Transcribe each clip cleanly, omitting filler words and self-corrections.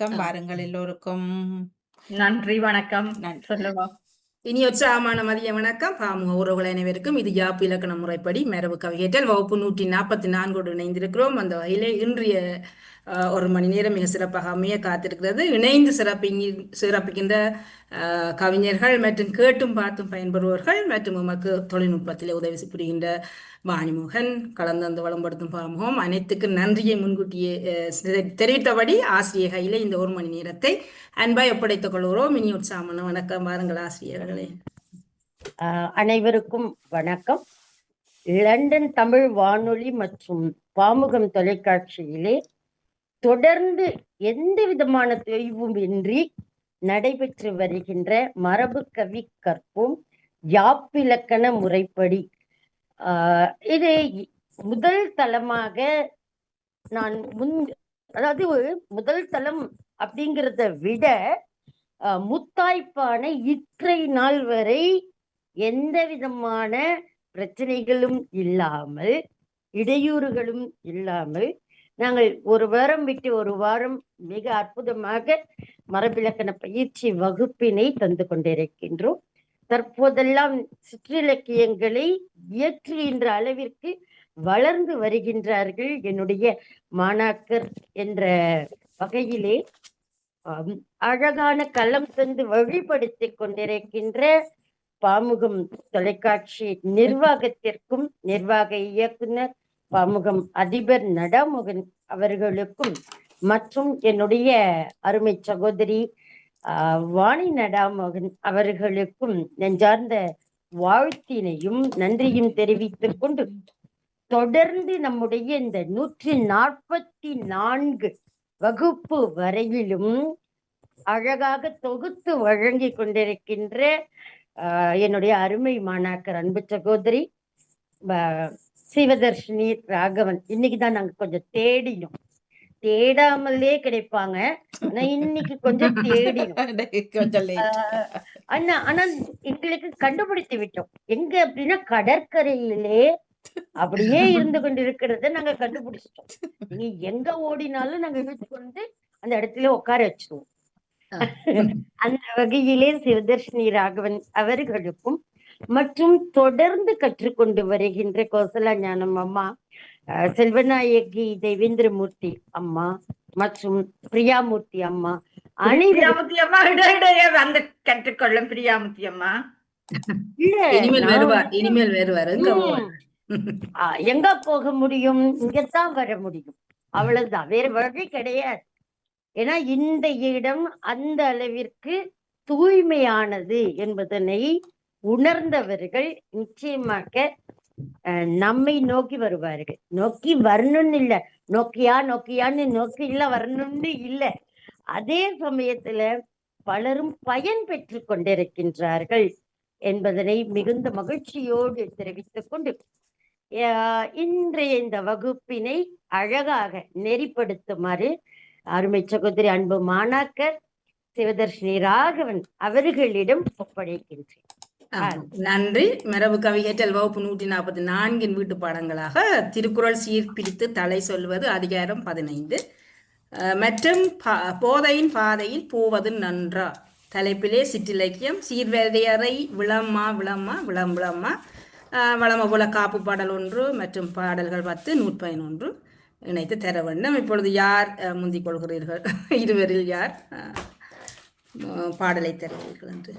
வணக்கம் வாருங்கள் எல்லோருக்கும். நன்றி, வணக்கம். நன்றி. சொல்லுங்க. இனி உற்சாகமான மதிய வணக்கம். பாமுக உறவுகள் அனைவருக்கும் இது யாப்பு இலக்கண முறைப்படி மரபு கவியேற்றல் வகுப்பு 144 இணைந்திருக்கிறோம். அந்த வகையிலே இன்றைய ஒரு மணி நேரம் மிக சிறப்பாக அமைய காத்திருக்கிறது. இணைந்து சிறப்பிக்கின்ற கவிஞர்கள் மற்றும் கேட்டும் பார்த்தும் பயன்பெறுவர்கள் மற்றும் உமக்கு தொழில்நுட்பத்திலே உதவி புரிகின்ற வாணிமுகன் கலந்து வளம்படுத்தும் பாமுகம் அனைத்துக்கும் நன்றியை முன்கூட்டியே தெரிவித்தபடி ஆசிரியர் கையிலே இந்த ஒரு மணி நேரத்தை அன்பாய் ஒப்படைத்துக் கொள்கிறோம். இனி உற்சாகமான வணக்கம். வாருங்கள் ஆசிரியர்களே. அனைவருக்கும் வணக்கம். லண்டன் தமிழ் வானொலி மற்றும் பாமுகம் தொலைக்காட்சியிலே தொடர்ந்து எந்த விதமான தொய்வும் இன்றி நடைபெற்று வருகின்ற மரபு கவி கற்போம் யாப்பிலக்கண முறைப்படி இது முதல் தளமாக நான் அதாவது முதல் தளம் அப்படிங்கிறத விட முத்தாய்ப்பான இற்றை நாள் வரை எந்த விதமான பிரச்சனைகளும் இல்லாமல் இடையூறுகளும் இல்லாமல் நாங்கள் ஒரு வாரம் விட்டு ஒரு வாரம் மிக அற்புதமாக மரபிலக்கண பயிற்சி வகுப்பினை தந்து கொண்டிருக்கின்றோம். தற்போதெல்லாம் சிற்றிலக்கியங்களை இயற்றுகின்ற அளவிற்கு வளர்ந்து வருகின்றார்கள் என்னுடைய மாணாக்கர் என்ற வகையிலே அழகான களம் தந்து வழிபடுத்தி கொண்டிருக்கின்ற பாமுகம் தொலைக்காட்சி நிர்வாகத்திற்கும் நிர்வாக இயக்குனர் பாமுகம் அதிபர் நடாமோகன் அவர்களுக்கும் மற்றும் என்னுடைய அருமை சகோதரி வாணி நடாமோகன் அவர்களுக்கும் நெஞ்சார்ந்த வாழ்த்தினையும் நன்றியும் தெரிவித்துக் கொண்டு தொடர்ந்து நம்முடைய இந்த 144 வகுப்பு வரையிலும் அழகாக தொகுத்து வழங்கி கொண்டிருக்கின்ற என்னுடைய அருமை மாணாக்கர் அன்பு சகோதரி சிவதர்ஷினி ராகவன். இன்னைக்குதான் நாங்க கொஞ்சம் தேடினோம், தேடாமலே கிடைப்பாங்க, ஆனா இன்னைக்கு கொஞ்சம் தேடினோம். ஆனா எங்களுக்கு கண்டுபிடித்து விட்டோம். எங்க அப்படின்னா கடற்கரையிலே அப்படியே இருந்து கொண்டிருக்கிறத நாங்க கண்டுபிடிச்சிட்டோம். நீங்க எங்க ஓடினாலும் நாங்க வீட்டுக்கு வந்து அந்த இடத்துல உட்கார வச்சிருவோம். அந்த வகையிலே சிவதர்ஷினி ராகவன் அவர்களுக்கும் மற்றும் தொடர்ந்து கற்றுக்கொண்டு வருகின்ற கோசலா ஞானம் அம்மா, செல்வநாயகி தேவேந்திரமூர்த்தி அம்மா மற்றும் பிரியாமூர்த்தி அம்மா அந்த கற்றுக்கொள்ளும் பிரியாமூர்த்தி அம்மா இனிமேல் வருவார். எங்க போக முடியும், இங்கத்தான் வர முடியும், அவ்வளவுதான், வேற வழி கிடையாது. ஏன்னா இந்த இடம் அந்த அளவிற்கு தூய்மையானது என்பதனை உணர்ந்தவர்கள் நிச்சயமாக நம்மை நோக்கி வருவார்கள். நோக்கி வரணும்னு இல்ல, நோக்கியான்னு நோக்கில வரணும்னு இல்ல, அதே சமயத்துல பலரும் பயன் பெற்று கொண்டிருக்கின்றார்கள் என்பதனை மிகுந்த மகிழ்ச்சியோடு தெரிவித்துக் கொண்டு இன்றைய இந்த வகுப்பினை அழகாக நெறிப்படுத்துமாறு அருமை சகோதரி அன்பு மாணாக்கர் சிவதர்ஷினி ராகவன் அவர்களிடம் ஒப்படைக்கின்றேன். நன்றி. மரபு கவியேற்றல் வகுப்பு 144 வீட்டு பாடங்களாக திருக்குறள் சீர்பிரித்து தலை சொல்வது அதிகாரம் 15 மற்றும் போதையின் பாதையில் போவது நன்றா தலைப்பிலே சிற்றிலக்கியம் சீர்வரையறை விளம்மா விளம்மா விளம்பளம்மா வளம போல காப்பு பாடல் 1 மற்றும் பாடல்கள் 10 111 இணைத்து தர வேண்டும். இப்பொழுது யார் முந்திக் கொள்கிறீர்கள்? இருவரில் யார் பாடலை தருவீர்கள் என்று?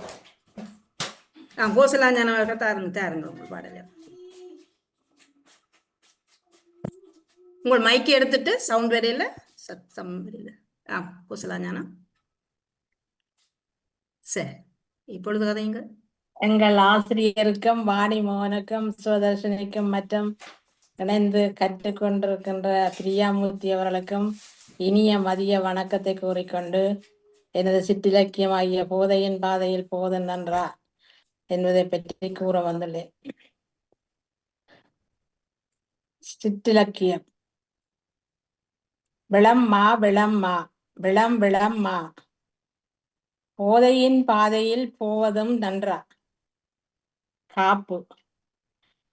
கோசலா ஞானவர்கள் தாருங்க உங்கள் பாடலை. உங்கள் மைக்கு எடுத்துட்டு சவுண்ட் வரையில சத்தம் வரையில. கோசலா ஞானம் சரி, இப்பொழுது கதைங்க. எங்கள் ஆசிரியருக்கும் வாணி மோகனுக்கும் சுவதர்ஷனிக்கும் மற்றும் இணைந்து கற்றுக்கொண்டிருக்கின்ற பிரியாமூர்த்தி அவர்களுக்கும் இனிய மதிய வணக்கத்தை கூறிக்கொண்டு எனது சிற்றிலக்கியமாகிய போதையின் பாதையில் போது நன்றா என்பதை பற்றி கூற வந்துள்ளேன். சிற்றிலக்கியம். விளம்மா விளம்மா விளம் விளம்மா போதையின் பாதையில் போவதும் நன்றா. காப்பு.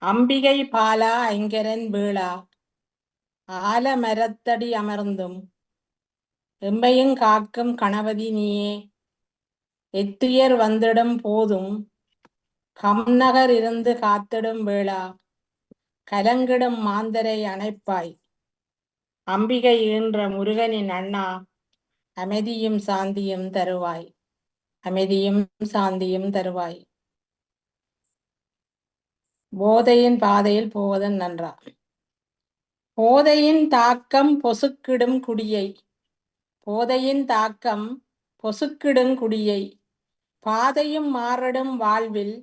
அம்பிகை பாலா ஐங்கரன் வீழா ஆலமரத்தடி அமர்ந்தும் எம்மையும் காக்கும் கணபதி நீயே. எத்துயர் வந்திடும் போதும் கம்நகர் இருந்து காத்திடும் வேளா. கலங்கிடும் மாந்தரை அணைப்பாய். அம்பிகை ஈன்ற முருகனின் அண்ணா. அமைதியும் சாந்தியும் தருவாய். அமைதியும் சாந்தியும் தருவாய். போதையின் பாதையில் போவதன் நன்றா. போதையின் தாக்கம் பொசுக்கிடும் குடியை. போதையின் தாக்கம் பொசுக்கிடும் குடியை. பாதையும் மாறிடும் வாழ்வில்.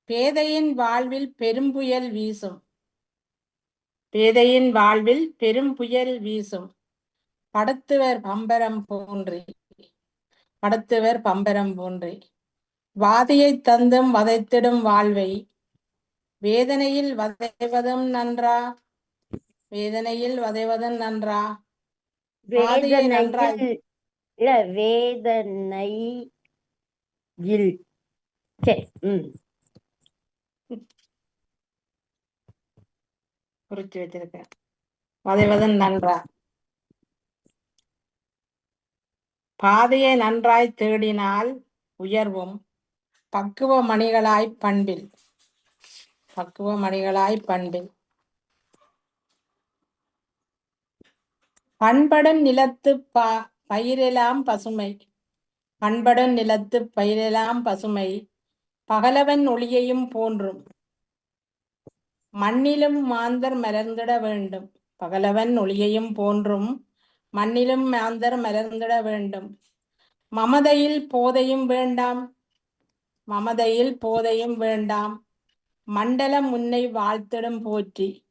பேதையின் வாழ்வில் பெரும்புயல் வீசும். பேதையின் வாழ்வில் பெரும்புயல் வீசும். படுத்துவர் பம்பரம் போன்றி. படுத்துவர் பம்பரம் போன்றி. வாதியை தந்தும் வதைத்திடும் வாழ்வை. வேதனையில் வதைவதும் நன்றா. வேதனையில் வதைவதும் நன்றா. பாதையை நன்றாய் வேதனையில் சரி குறிச்சு வச்சிருக்கேன். வதைவதும் நன்றா. பாதையை நன்றாய் தேடினால் உயர்வும். பக்குவ மணிகளாய் பண்பில். பக்குவ மணிகளாய் பண்பில். பண்படும் நிலத்து பயிரெல்லாம் பசுமை. பண்படும் நிலத்து பயிரெல்லாம் பசுமை. பகலவன் ஒளியையும் போன்றும். மண்ணிலும் மாந்தர் மலர்ந்திட வேண்டும். பகலவன் ஒளியையும் போன்றும். மண்ணிலும் மாந்தர் மலர்ந்திட வேண்டும். மமதையில் போதையும் வேண்டாம். மமதையில் போதையும் வேண்டாம். மண்டலம் உன்னை வாழ்த்திடும் போற்றி.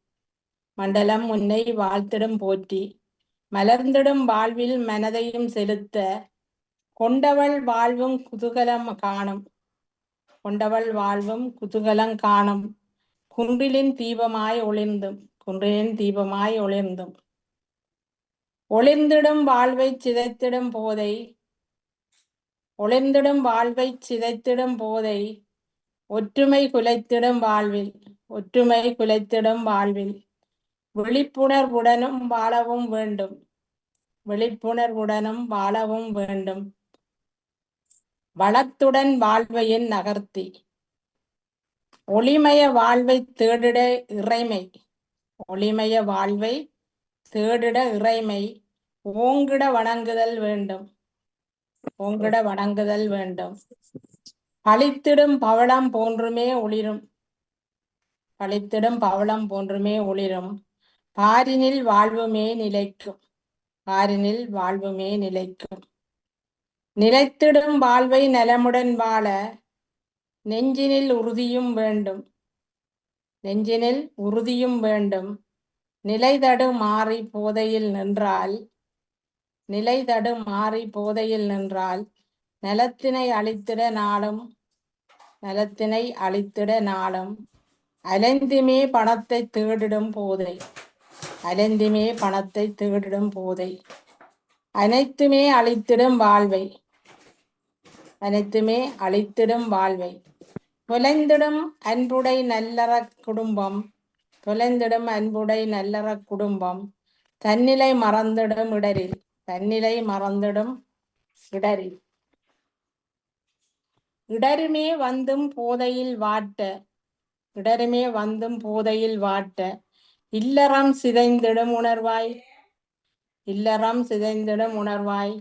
மண்டலம் உன்னை வாழ்த்திடும் போற்றி. மலர்ந்திடும் வாழ்வில் மனதையும் செலுத்த. கொண்டவள் வாழ்வும் குதூகலம் காணும். கொண்டவள் வாழ்வும் குதூகலம் காணும். குன்றிலின் தீபமாய் ஒளிர்ந்தும். குன்றிலின் தீபமாய் ஒளிர்ந்தும். ஒளிர்ந்திடும் வாழ்வை சிதைத்திடும் போதை. ஒளிர்ந்திடும் வாழ்வை சிதைத்திடும் போதை. ஒற்றுமை குலைத்திடும் வாழ்வில். ஒற்றுமை குலைத்திடும் வாழ்வில். விழிப்புணர்வுடனும் வாழவும் வேண்டும். விழிப்புணர்வுடனும் வாழவும் வேண்டும். வளத்துடன் வாழ்வையின் நகர்த்தி. ஒளிமய வாழ்வை தேடிட இறைமை. ஒளிமய வாழ்வை தேடிட இறைமை. ஓங்கிட வணங்குதல் வேண்டும். ஓங்கிட வணங்குதல் வேண்டும். பளித்திடும் பவளம் போன்றுமே ஒளிரும். பளித்திடும் பவளம் போன்றுமே ஒளிரும். பாரினில் வாழ்வுமே நிலைக்கும். பாரினில் வாழ்வுமே நிலைக்கும். நிலைத்திடும் வாழ்வை நலமுடன் வாழ. நெஞ்சினில் உறுதியும் வேண்டும். நெஞ்சினில் உறுதியும் வேண்டும். நிலைதடு மாறி போதையில் நின்றால். நிலைதடு மாறி போதையில் நின்றால். நலத்தினை அழித்திட நாளும். நலத்தினை அழித்திட நாளும். அலைந்துமே பணத்தை தேடிடும் போதை. அலைந்துமே பணத்தை தேடிடும் போதை. அனைத்துமே அழித்திடும் வாழ்வை. அனைத்துமே அழித்திடும் வாழ்வை. தொலைந்திடும் அன்புடை நல்லற குடும்பம். தொலைந்திடும் அன்புடை நல்லற குடும்பம். தன்னிலை மறந்திடும் இடரில். தன்னிலை மறந்திடும் இடரில். இடருமே வந்தும் போதையில் வாட்ட. இடருமே வந்தும் போதையில் வாட்ட. இல்லறம் சிதைந்திடும் உணர்வாய். இல்லறம் சிதைந்திடும் உணர்வாய்.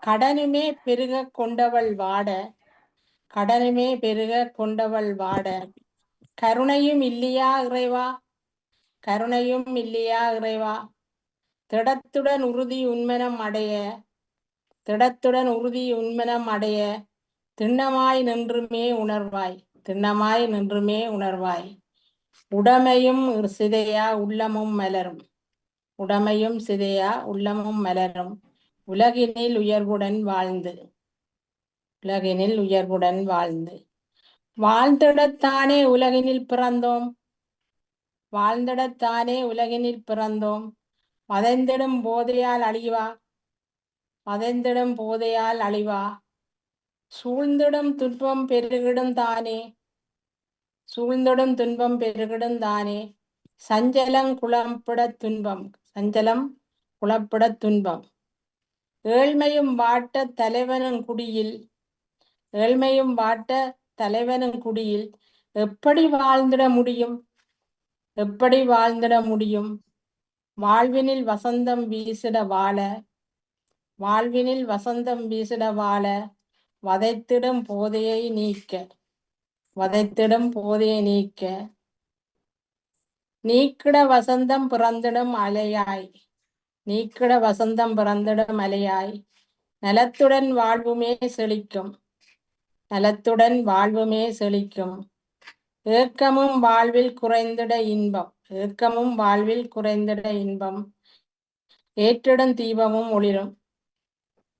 கடனுமே பெருக கொண்டவள் வாட. கடனுமே பெருக கொண்டவள் வாட. கருணையும் இல்லையா இறைவா. கருணையும் இல்லையா இறைவா. திடத்துடன் உறுதி உண்மனம் அடைய. திடத்துடன் உறுதி உண்மனம் அடைய. திண்ணமாய் நின்றுமே உணர்வாய். திண்ணமாய் நின்றுமே உணர்வாய். உடமையும் சிதையா உள்ளமும் மலரும். உடமையும் சிதையா உள்ளமும் மலரும். உலகினில் உயர்வுடன் வாழ்ந்து. உலகினில் உயர்வுடன் வாழ்ந்து. வாழ்ந்திடத்தானே உலகினில் பிறந்தோம். வாழ்ந்திடத்தானே உலகினில் பிறந்தோம். வதைந்திடும் போதையால் அழிவா. வதைந்திடும் போதையால் அழிவா. சூழ்ந்திடும் துன்பம் பெருகிடும் தானே. சூழ்ந்திடும் துன்பம் பெருகிடும் தானே. சஞ்சலம் குழம்பிட துன்பம். சஞ்சலம் புலப்படத் துன்பம். ஏழ்மையும் வாட்ட தலைவனும் குடியில் ஏழ்மையும் வாட்ட தலைவனும் குடியில் எப்படி வாழ்ந்திட முடியும்? எப்படி வாழ்ந்திட முடியும்? வாழ்வினில் வசந்தம் வீசிட வாழ வாழ்வினில் வசந்தம் வீசிட வாழ வதைத்திடும் போதையை நீக்க வதைத்திடும் போதையை நீக்க நீக்கிட வசந்தம் பிறந்திடும் அலையாய் நீக்கிட வசந்தம் பிறந்திடும் அலையாய் நலத்துடன் வாழ்வுமே செழிக்கும் நலத்துடன் வாழ்வுமே செழிக்கும். ஏக்கமும் வாழ்வில் குறைந்திட இன்பம் ஏக்கமும் வாழ்வில் குறைந்திட இன்பம். ஏற்றிடும் தீபமும் ஒளிரும்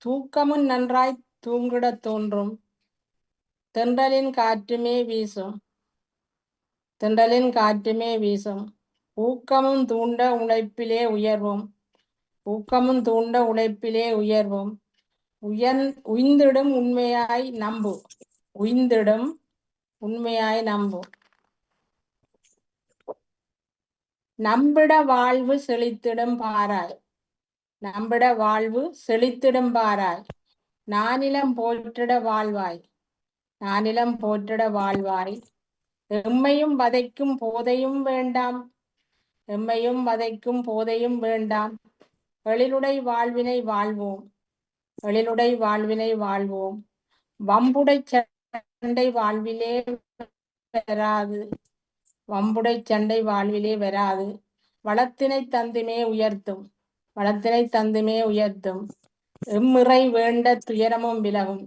தூக்கமும் நன்றாய் தூங்கிடத் தோன்றும். தென்றலின் காற்றுமே வீசும் தென்றலின் காற்றுமே வீசும். ஊக்கமும் தூண்ட உழைப்பிலே உயர்வும் ஊக்கமும் தூண்ட உழைப்பிலே உயர்வும். உய்ந்திடும் உண்மையாய் நம்பு உய்ந்திடும் உண்மையாய் நம்பு. நம்பிட வாழ்வு செழித்திடும் பாராய் நம்பிட வாழ்வு செழித்திடும் பாராய். நானிலம் போற்றிட வாழ்வாய் நானிலம் போற்றிட வாழ்வாய். எம்மையும் வதைக்கும் போதையும் வேண்டாம் எம்மையும் வதைக்கும் போதையும் வேண்டாம். எழிலுடை வாழ்வினை வாழ்வோம் எழிலுடை வாழ்வினை வாழ்வோம். வம்புடை சண்டை வாழ்விலே வராது வம்புடை சண்டை வாழ்விலே வராது. வளத்தினை தந்துமே உயர்த்தும் வளத்தினை தந்துமே உயர்த்தும். எம்மிறை வேண்ட துயரமும் விலகும்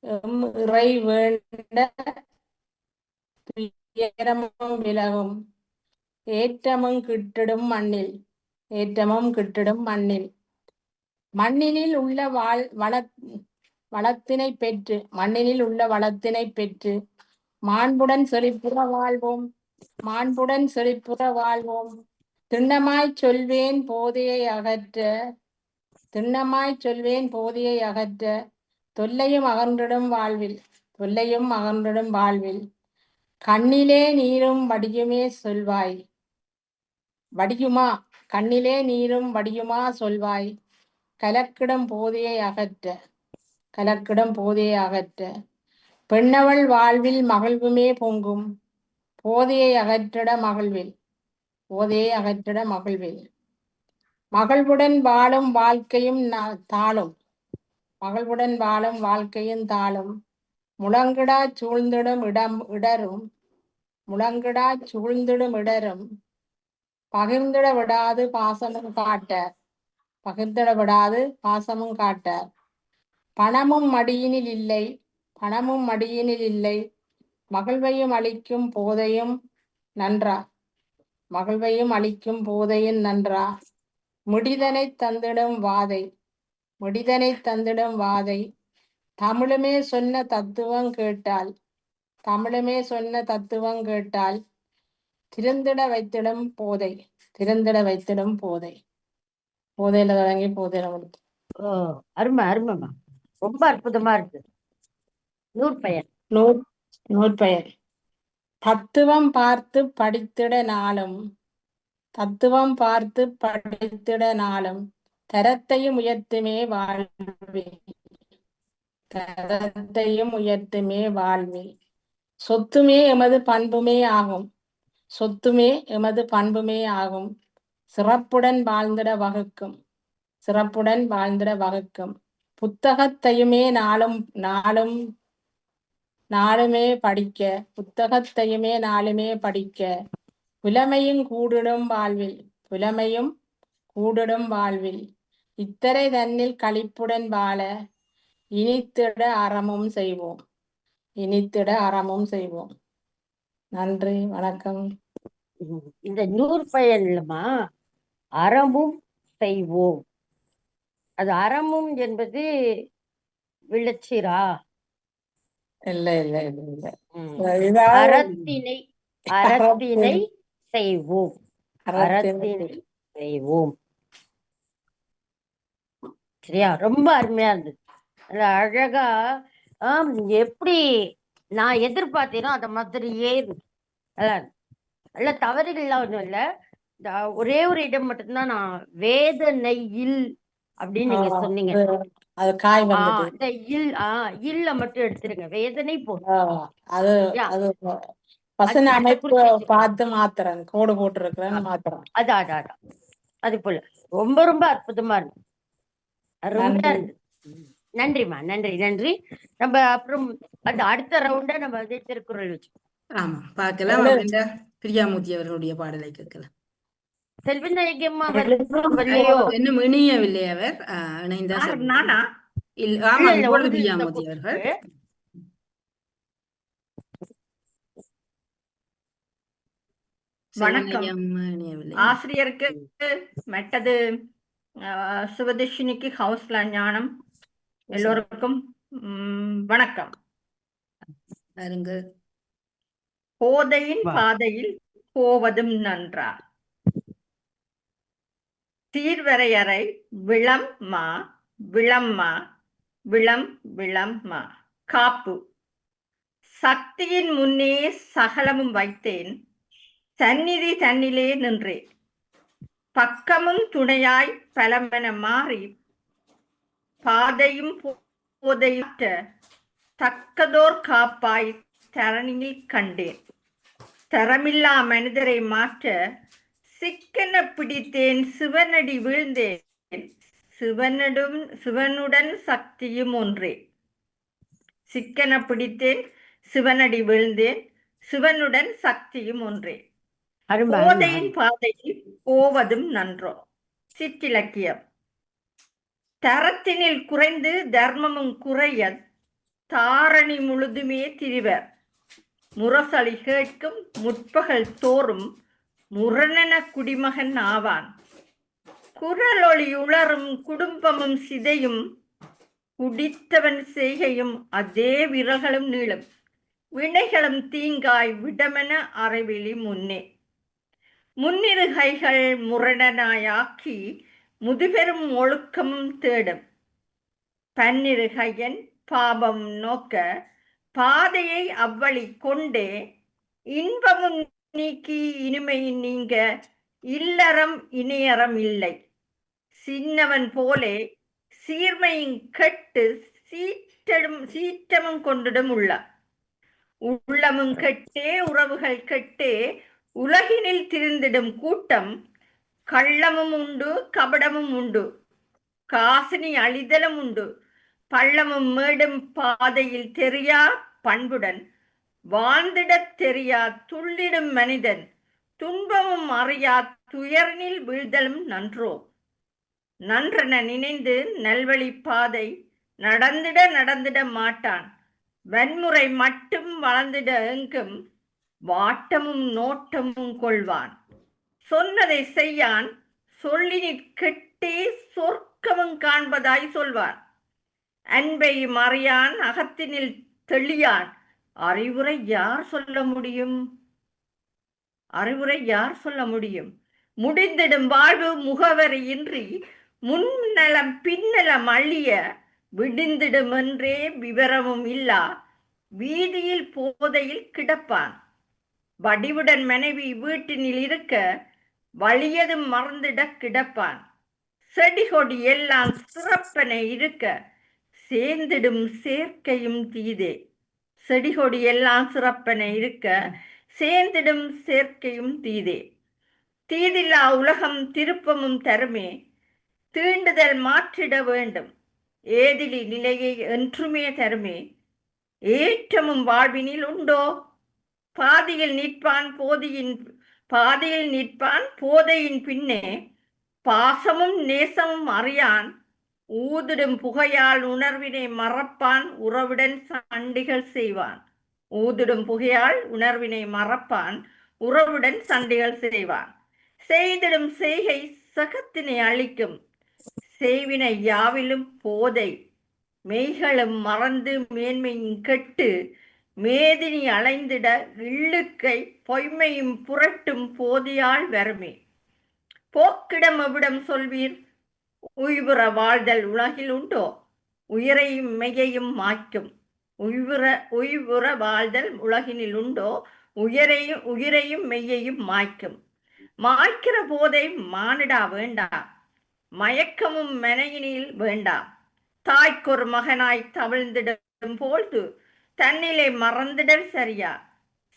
எம்மிறை வேண்ட துயரமும் விலகும். ஏற்றமும் கிட்டிடும் மண்ணில் ஏற்றமும் கிட்டிடும் மண்ணில். மண்ணினில் உள்ள வளத்தினை பெற்று மண்ணினில் உள்ள வளத்தினை பெற்று மாண்புடன் செழிப்புற வாழ்வோம் மாண்புடன் செழிப்புற வாழ்வோம். திண்ணமாய்ச் சொல்வேன் போதையை அகற்ற திண்ணமாய்ச் சொல்வேன் போதையை அகற்ற. தொல்லையும் அகன்றிடும் வாழ்வில் தொல்லையும் அகன்றிடும் வாழ்வில். கண்ணிலே நீரும் வடியுமே சொல்வாய் வடியுமா கண்ணிலே நீரும் வடியுமா சொல்வாய். கலக்கிடம் போதையை அகற்ற கலக்கிடம் போதையை அகற்ற. பெண்ணவள் வாழ்வில் மகிழ்வுமே பொங்கும் போதையை அகற்றிட மகிழ்வில் போதையை அகற்றிட மகிழ்வில். மகிழ்வுடன் வாழும் வாழ்க்கையும் தாளும் மகிழ்வுடன் வாழும் வாழ்க்கையும் தாளும். முழங்கிடா சூழ்ந்திடும் இடரும் முழங்கிடா சூழ்ந்திடும் இடரும். பகிர்ந்திட விடாது பாசமும் காட்ட பகிர்ந்திட விடாது பாசமும் காட்ட. பணமும் மடியினில் இல்லை பணமும் மடியினில் இல்லை. மகிழ்வையும் அளிக்கும் போதையும் நன்றா மகிழ்வையும் அளிக்கும் போதையும் நன்றா. முடிதனை தந்திடும் வாதை முடிதனை தந்திடும் வாதை. தமிழுமே சொன்ன தத்துவம் கேட்டால் தமிழுமே சொன்ன தத்துவம் கேட்டால். திருந்திட வைத்திடும் போதை திருந்திட வைத்திடும் போதை. போதையில தொடங்கி போதையில முடிச்சு. ஓ, அருமை அருமைமா, ரொம்ப அற்புதமா இருக்கு. நூற்பயன். நூற்பயன். தத்துவம் பார்த்து படித்திட நாளும் தத்துவம் பார்த்து படித்திட நாளும். தரத்தையும் உயர்த்துமே வாழ்வில் தரத்தையும் உயர்த்துமே வாழ்வில். சொத்துமே எமது பண்புமே ஆகும் சொத்துமே எமது பண்புமே ஆகும். சிறப்புடன் வாழ்ந்திட வகுக்கும் சிறப்புடன் வாழ்ந்திட வகுக்கும். புத்தகத்தையுமே நாளுமே படிக்க புத்தகத்தையுமே நாளுமே படிக்க. புலமையும் கூடிடும் வாழ்வில் புலமையும் கூடிடும் வாழ்வில். இத்தரை தன்னில் களிப்புடன் வாழ இனித்திட அறமும் செய்வோம் இனித்திட அறமும் செய்வோம். நன்றி, வணக்கம். இந்த நூற்பயன்லமா அறமும் செய்வோம். அது அறமும் என்பது விளச்சிரா? இல்ல இல்ல இல்ல இல்ல. அறத்தினை அறத்தினை செய்வோம் அறத்தினை செய்வோம். சரியா? ரொம்ப அருமையா இருந்தது. அழகா எப்படி நான் எதிர்பார்த்தேனோ அந்த மாதிரியே இருக்கு. நல்ல தவறுகள்லாம் ஒண்ணும் இல்ல. ஒரே ஒரு இடம் மட்டும்தான் நான் வேதனையில் அப்படின்னு நீங்க சொன்னீங்க. அது காய் ஆ வந்துட்டு. இந்த இல்ல மட்டும் எடுத்துருங்க. வேதனை போதும். அது யா அது அது வசன அதை அமைப்பு குறிச்சு வச்சுக்கோங்க. பார்த்து மாத்துறேன், கோடு போட்டிருக்கிறேன்னு மாத்துறேன். அதான் அது போல ரொம்ப ரொம்ப அற்புதமா இருக்கு. அருமையா நன்றி. இருக்கு. நன்றிம்மா, நன்றி. நம்ம அப்புறம் அந்த அடுத்த ரவுண்டா நம்ம அதே திருக்குறள் வச்சு ஆமா பார்க்கலாம். அதுல அப்படின்ற பிரியாமூர்த்தி அவர்களுடைய பாடலை கேட்கலாம். செல்வநாயகி அம்மா ரெண்டும் வரலையோ? இன்னும் இணையவில்லை அவர். இணைந்தா யார், சொல்லுங்க. நானா? ஆமா, இல்ல இப்பொழுது உங்களுக்கு பிரியாமூர்த்தி இந்த அவர்கள். கூப்பிட்டு. வணக்கம். செல்வநாயகம் இணையவில்லை. ஆசிரியருக்கு மெட்டது சுவதர்ஷினிக்கு ஹவுஸ்ல ஞானம் எல்லோருக்கும் வணக்கம். பாருங்க. போதையின் வா. பாதையில் போவதும் நன்றா, சீர்வரையறை விளம்மா விளம்மா காப்பு, சக்தியின் முன்னே சகலமும் வைத்தேன், சந்நிதி தன்னிலே நின்றேன், பக்கமும் துணையாய் பலமென மாறி பாதையும் போதையிட்ட தக்கதோர் காப்பாய் தரணியில் கண்டேன், தரமில்லா மனிதரை மாற்ற சிக்கென பிடித்தேன், சிவனடி வீழ்ந்தேன், சிவனுடன் சக்தியும் ஒன்றே. சிக்கென பிடித்தேன், சிவனடி வீழ்ந்தேன், சிவனுடன் சக்தியும் ஒன்றே. அருமை, அருமை, போதையின் அருமை. பாதையில் போவதும் நன்றோ. சிற்றிலக்கியம். தரத்தினில் குறைந்து தர்மமும் குறைய தாரணி முழுதுமே திரிவர், முரசொலி கேட்கும் முற்பகல் தோறும் முரணென குடிமகன் ஆவான், குரலொளி உளரும் குடும்பமும் சிதையும், குடித்தவன் செய்கையும் அதே விரல்களும் நீளும், வினைகளும் தீங்காய் விடமென அறவிழி முன்னே. முன்னிருகைகள் முரணனாயாக்கி முதுபெரும் ஒழுக்கமும் தேடும், பன்னிருகையன் பாபம் நோக்க பாதையை அவ்வழி கொண்டே, இன்பமும் நீக்கி இனிமையின் நீங்க இல்லறம் இணையறம் இல்லை, சின்னவன் போலே சீர்மையும் கெட்டு சீற்றமும் கொண்டிடும் உள்ளமும் கெட்டே உறவுகள் கெட்டே உலகினில் திரிந்திடும் கூட்டம், கள்ளமும் உண்டு கபடமும் உண்டு காசினி அழிதலும் உண்டு, பள்ளமும் மேடும் பாதையில் தெரியா பண்புடன் வாழ்ந்திடத் தெரியா துள்ளிடும் மனிதன், துன்பமும் அறியா துயர்னில் வீழ்தலும் நன்றோ. நன்றென நினைந்து நல்வழி பாதை நடந்திட மாட்டான், வன்முறை மட்டும் வளர்ந்திட எங்கும் வாட்டமும் நோட்டமும் கொள்வான், சொன்னதை செய்யான் சொல்லினிற் கெட்டே சொர்க்கமும் காண்பதாய் சொல்வான், அன்பை மறையான் அகத்தினில் தெளியான், அறிவுரை யார் சொல்ல முடியும்? முடிந்திடும் வாழ்வு முகவரியின்றி முன்னலம் பின்னலம் அழிய, விடிந்திடும் என்றே விவரமும் இல்லா வீதியில் போதையில் கிடப்பான், வடிவுடன் மனைவி வீட்டினில் இருக்க வலியதும் மறந்திட கிடப்பான், செடி கொடி எல்லாம் சிறப்பென இருக்க சேர்ந்திடும் சேர்க்கையும் தீதே. செடி கொடி எல்லாம் சிறப்பென இருக்க சேர்ந்திடும் சேர்க்கையும் தீதே. தீதில்லா உலகம் திருப்பமும் தருமே, தீண்டுதல் மாற்றிட வேண்டும், ஏதிலி நிலையை என்றுமே தருமே, ஏற்றமும் வாழ்வினில் உண்டோ. பாதியில் நிற்பான் போதையின் பின்னே, பாசமும் நேசமும் அறியான், ஊதிடும் புகையால் உணர்வினை மறப்பான், உறவுடன் சண்டிகள் செய்வான். ஊதிடும் புகையால் உணர்வினை மறப்பான், உறவுடன் சண்டிகள் செய்வான். செய்திடும் செய்கை சகத்தினை அளிக்கும், செய்வினை யாவிலும் போதை, மெய்களும் மறந்து மேன்மையும் கெட்டு மேதினி அலைந்திட இள்ளுக்கை பொய்மையும் புரட்டும் போதியால் வருமே. போக்கிடம் எவ்விடம் சொல்வீர், உய்வுற வாழ்தல் உலகில் உண்டோ. உயிரையும் மெய்யையும் மாய்க்கும், உய்வுற வாழ்தல் உலகினில் உண்டோ. உயிரையும் மெய்யையும் மாய்க்கும், மாய்க்கிற போதை மானிடா வேண்டா, மயக்கமும் மனையினில் வேண்டா. தாய்க்கொரு மகனாய் தவிழ்ந்திடும் போது தன்னிலை மறந்திடல் சரியா.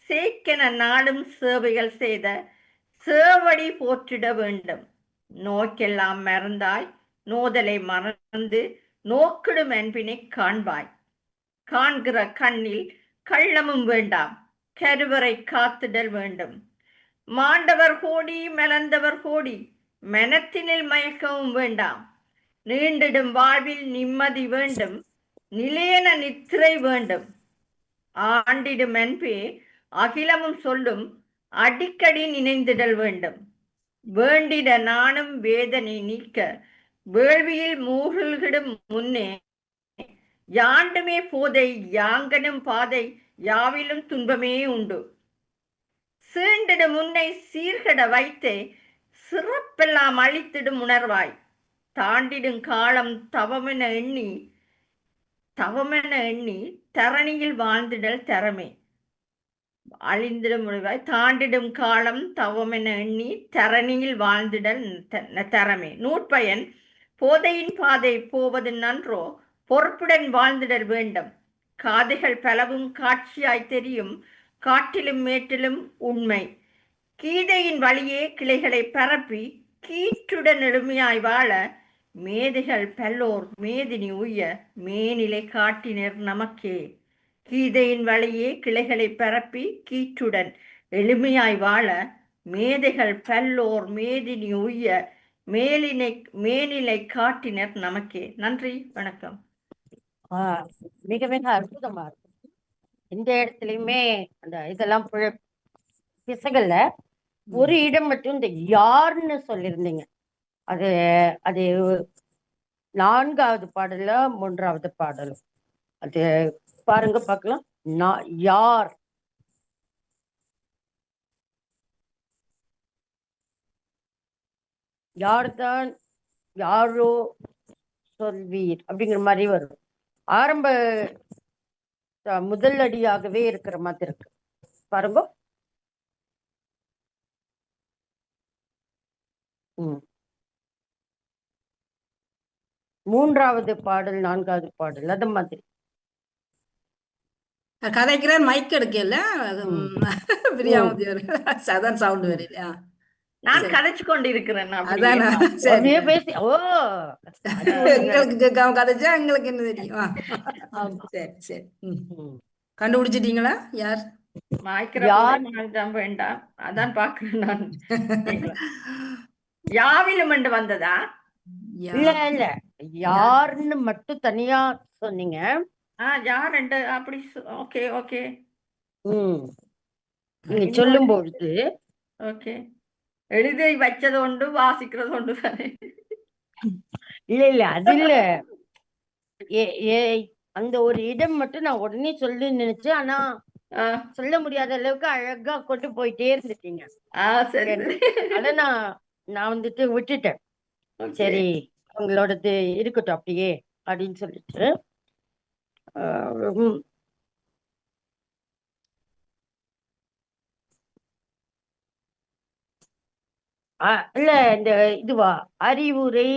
சேக்கென நாடும் சேவைகள் செய்த சேவடி போற்றிட வேண்டும். நோக்கெல்லாம் மறந்தாய் நோதலை மறந்து நோக்கிடும் அன்பினை காண்பாய். காண்கிற கண்ணில் கள்ளமும் வேண்டாம், கருவறை காத்திடல் வேண்டும். மாண்டவர் கோடி மலர்ந்தவர் கோடி, மனத்தினில் மயக்கவும் வேண்டாம். நீண்டிடும் வாழ்வில் நிம்மதி வேண்டும், நிலையென நித்திரை வேண்டும். ஆண்டிடும் அன்பே அகிலமும் சொல்லும், அடிக்கடி நினைந்திடல் வேண்டும். வேண்டிட நானும் வேதனை நீக்க, வேள்வியில் மூழ்கிடும் முன்னே, யாண்டுமே போதை யாங்கனும் பாதை, யாவிலும் துன்பமே உண்டு. சீண்டிடும் முன்னை சீர்கட வைத்தே, சிறப்பெல்லாம் அழித்திடும் உணர்வாய். தாண்டிடும் காலம் தவமென எண்ணி தரணியில் வாழ்ந்திடல் தரமே. அழிந்திடும் முடிவாய் தாண்டிடும் காலம் தவமென எண்ணி தரணியில் வாழ்ந்திடல் தரமே. நூற்பயன் போதையின் பாதை போவது நன்றோ, பொறுப்புடன் வாழ்ந்திடல் வேண்டும். காதைகள் பலவும் காட்சியாய் தெரியும், காட்டிலும் மேட்டிலும் உண்மை. கீதையின் வழியே கிளைகளை பரப்பி கீற்றுடன் எளிமையாய் வாழ, மேதைகள் பல்லோர் மேதினி உய்ய மேனிலை காட்டினர் நமக்கே. கீதையின் வழியே கிளைகளை பரப்பி கீற்றுடன் எளிமையாய் வாழ, மேதைகள் பல்லோர் மேதினி உய்ய மேனிலை காட்டினர் நமக்கே. நன்றி, வணக்கம். மிக மிக அற்புதமா இருக்கும். இந்த இடத்துலயுமே அந்த இதெல்லாம் பிசகல்ல. ஒரு இடம் மட்டும் இந்த யார்னு சொல்லியிருந்தீங்க. அது அது 4வது பாடல்ல 3வது பாடல். அது பாருங்க பார்க்கலாம். யார் யார்தான் யாரோ சொல்வீர் அப்படிங்கிற மாதிரி வரும். ஆரம்ப முதல் அடியாகவே இருக்கிற மாதிரி இருக்கு பாருங்க. 3வது பாடல் 4வது பாடல் அது மாதிரி கதைக்கிறார் மைக் எடுக்கல பிரியாமதியோர் அதான் சவுண்ட் வரல. நான் கதைச்சு கொண்டிருக்கிறேன். அதானா சரி. அப்படியே பேசி எங்களுக்கு கேட்காம கதைச்சா எங்களுக்கு என்ன தெரியும். சரி சரி. கண்டுபிடிச்சிட்டீங்களா யார்? மாய்க்கிற வேண்டாம், அதான் பாக்குறேன் நான். யாவிலும் என்று வந்ததா? இல்ல இல்ல, யாருன்னு மட்டும் தனியா சொன்னீங்க. யார் என்று அப்படி. Okay okay. நீங்க சொல்லும் பொழுது ஓகே, எழுதி வச்சது உண்டு, வாசிக்கிறது உண்டு தானே. இல்ல இல்ல, அது இல்ல. அந்த ஒரு இடம் மட்டும் நான் உடனே சொல்லி நினைச்சேன். ஆனா சொல்ல முடியாத அளவுக்கு அழகா கொண்டு போயிட்டே இருந்துட்டீங்க. அத நான் வந்துட்டு விட்டுட்டேன். சரி, உங்களோடது இருக்கட்டும் அப்படியே அப்படின்னு சொல்லிட்டு. இல்ல, இந்த இதுவா அறிவுரை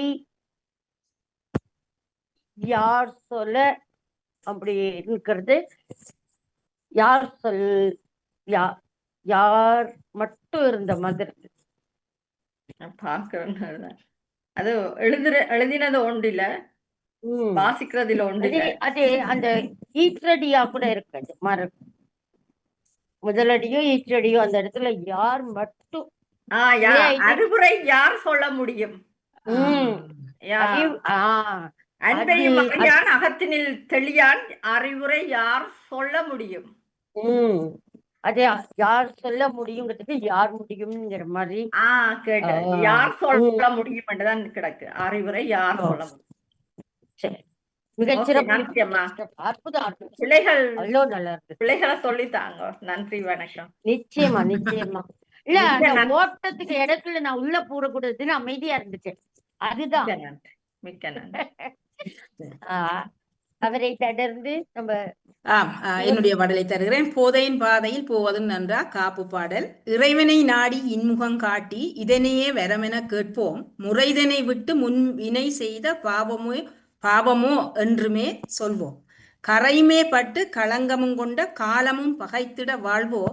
யார் சொல்ல அப்படி இருக்கிறது. யார் சொல் யார் மட்டும் இருந்த மாதிரி பாக்குறேன். அது எழுதினது ஒன்றில, வாசிக்கிறதுல ஒன்றில. அது அந்த ஈற்றடியா கூட இருக்காது. முதலடியும் ஈற்றடியும் அந்த இடத்துல யார் மட்டும். அறிவுரை யார் சொல்ல முடியும்? அன்பையும் அறியான் அகத்தினில் தெளியான், அறிவுரை யார் சொல்ல முடியும்? அது யார் சொல்ல முடியுங்கிறதுக்கு யார் முடியும்ங்கிற மாதிரி கேட்டு யார் சொல்ல முடியும் என்றுதான் கிடக்கு. அறிவுரை யார் சொல்ல முடியும்? சரி, மிகச்சிறப்பு. அற்புதம். பிள்ளைகளை சொல்லித்தாங்க. நன்றி, வணக்கம். நிச்சயமா நிச்சயமா. இல்ல, அந்த ஓட்டத்துக்கு இடத்துல நான் உள்ள போடக்கூடாதுன்னு அமைதியா இருந்துச்சேன். அதுதான். மிக்க நன்றி. அவரை தொடர்ந்து நம்ம என்னுடைய பாடலை தருகிறேன். போதையின் பாதையில் போவதும் நன்றா காப்பு பாடல். இறைவனை நாடி இன்முகம் காட்டி இதனையே வரமென கேட்போம், முறைதனை விட்டு முன் வினை செய்த பாவமோ என்றுமே சொல்வோம். கரைமே பட்டு களங்கமும் கொண்ட காலமும் பகைத்திட வாழ்வோ,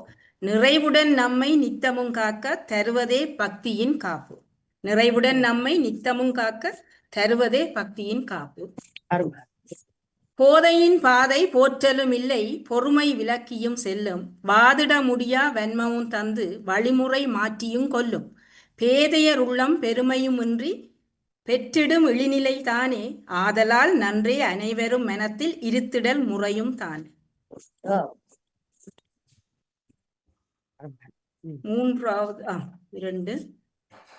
நிறைவுடன் நம்மை நித்தமும் காக்க தருவதே பக்தியின் காப்பு. நிறைவுடன் நம்மை நித்தமும் காக்க தருவதே பக்தியின் காப்பு. அருமை. போதையின் பாதை போற்றலும் இல்லை, பொறுமை விலக்கியும் செல்லும், வாதிட முடியா வெண்மமும் தந்து வழிமுறை மாற்றியும் கொல்லும், பேதையர் உள்ளம் பெருமையும் இன்றி பெற்றிடும் இழிநிலை தானே, ஆதலால் நன்றே அனைவரும் மனத்தில் இருத்திடல் முறையும் தானே. ஓ, மூன்றாவது 2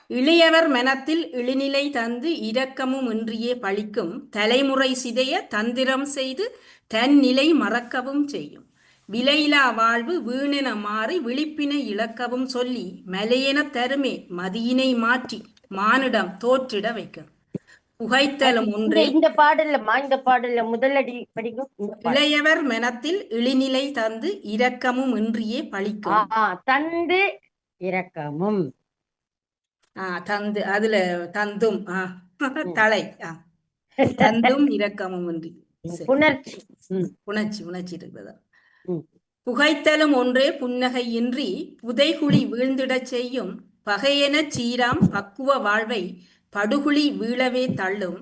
இளையவர் மனத்தில் இழிநிலை தந்து இரக்கமும் இன்றியே பழிக்கும், தலைமுறை சிதைய தந்திரம் செய்து தன் நிலை மறக்கவும் செய்யும், விலையிலா வாழ்வு வீணென மாறி விழிப்பினை இழக்கவும் சொல்லி மலையென தருமே மதியினை மாற்றி மானிடம் தோற்றிட வைக்கும், புகைத்தலும் ஒன்றே. இந்த பாடல்ல முதலடி படிக்கும். இளையவர் மனத்தில் இழிநிலை தந்து இரக்கமும் இன்றியே பழிக்கும். தந்து இரக்கமும் தந்து அதுல தந்தும் தலை தந்தும் இரக்கமும் இன்றி புணர்ச்சி உணர்ச்சி இருக்கிறதா. புகைத்தலும் ஒன்றே புன்னகை இன்றி புதைகுழி வீழ்ந்திடச் செய்யும், பகையென சீராம் பக்குவ வாழ்வை படுகுழி வீழவே தள்ளும்,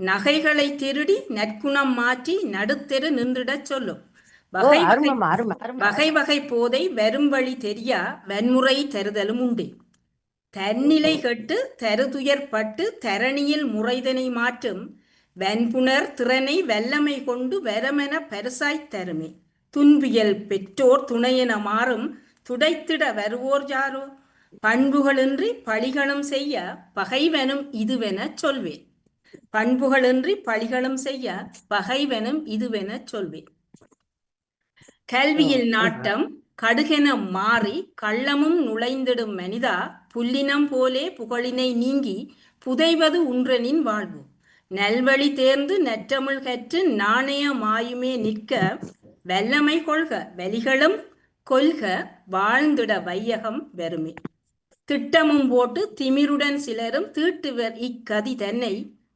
நகைகளை திருடி நற்குணம் மாற்றி நடுத்தெரு நின்றிடச் சொல்லும், வகை வகை போதை வரும் வழி தெரியா வன்முறை தருதலும் உண்டு, தன்னிலை கெட்டு தருதுயர்பட்டு தரணியில் முறைதனை மாற்றும், வெண்புணர் திறனை வல்லமை கொண்டு வரமென பரிசாய்த் தருமே, துன்பியல் பெற்றோர் துணையென மாறும் துடைத்திட வருவோர் யாரோ, பண்புகளின்றி பழிகளும் செய்ய பகைவனும் இதுவென சொல்வேன், பண்புகளின்றி பழிகளும் செய்ய பகைவனும் இதுவென சொல்வேன், கல்வியில் நாட்டம் கடுகென மாறி கள்ளமும் நுழைந்திடும் மனிதா, புல்லினம் போலே புகழினை நீங்கி புதைவது உன்றனின் வாழ்வு, நல்வழி தேர்ந்து நற்றமிழ் கற்று நாணய மாயுமே நிற்க, வல்லமை கொள்க வலிகளும் கொள்க வாழ்ந்திட வையகம் வருமே, திட்டமும் போட்டு திமிருடன் சிலரும் தீட்டுவர் இக்கதி தன்னை,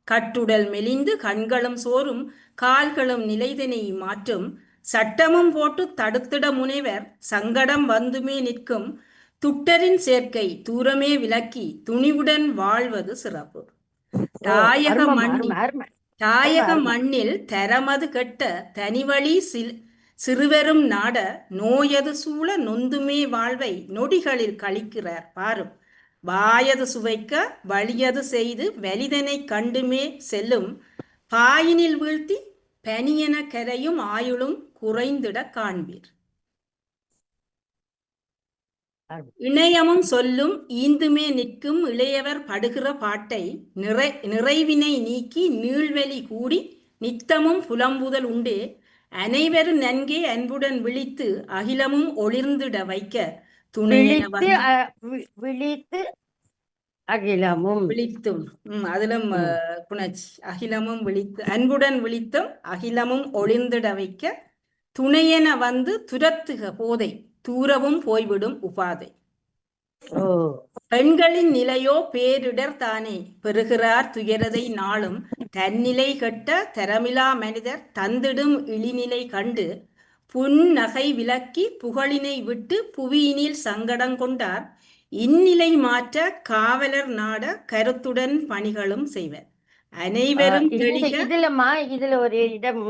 கட்டுடல் மெலிந்து கண்களும் சோறும் கால்களும் நிலைதனை மாற்றும், சட்டமும் போட்டு தடுத்திட முனைவர் சங்கடம் வந்துமே நிற்கும், துட்டரின் சேர்க்கை தூரமே விலக்கி துணிவுடன் வாழ்வது சிறப்பு, தாயக மண்ணில் தரமது கெட்ட தனிவழி சிறுவரும் நாட, நோயது சூழ நொந்துமே வாழ்வை நொடிகளில் கழிக்கிறார் பாரும், வாயது சுவைக்க வலியது செய்து வலிதனை கண்டுமே செல்லும், பாயினில் வீழ்த்தி பனியென கரையும் ஆயுளும் குறைந்திட காண்பீர், இணையமும் சொல்லும் ஈந்துமே நிற்கும் இளையவர் படுகிற பாட்டை நிறைவினை நீக்கி நீள்வெளி கூடி நித்தமும் புலம்புதல் உண்டே, அனைவரும் நன்கே அன்புடன் விழித்து அகிலமும் ஒளிர்ந்திட வைக்க, விழித்து அகிலமும் விழித்தும் அதிலும் புணர்ச்சி, அகிலமும் விழித்து அன்புடன் விழித்தும் அகிலமும் ஒளிர்ந்திட வைக்க, துணையென வந்து துரத்துக போதை தூரவும் போய்விடும் உபாதை, பெண்களின் நிலையோ பேரிடர் தானே, பெறுகிறார் துயரதை நாளும் தன்னிலை கெட்ட தரமிலா மனிதர் தந்திடும் இழிநிலை கண்டு, புன்னகை விலக்கி புகழினை விட்டு புவியினில் சங்கடம் கொண்டார், இந்நிலை மாற்ற காவலர் நாட கருத்துடன் பணிகளும் செய்வர், அனைவரும் இதுல ஒரு இடம்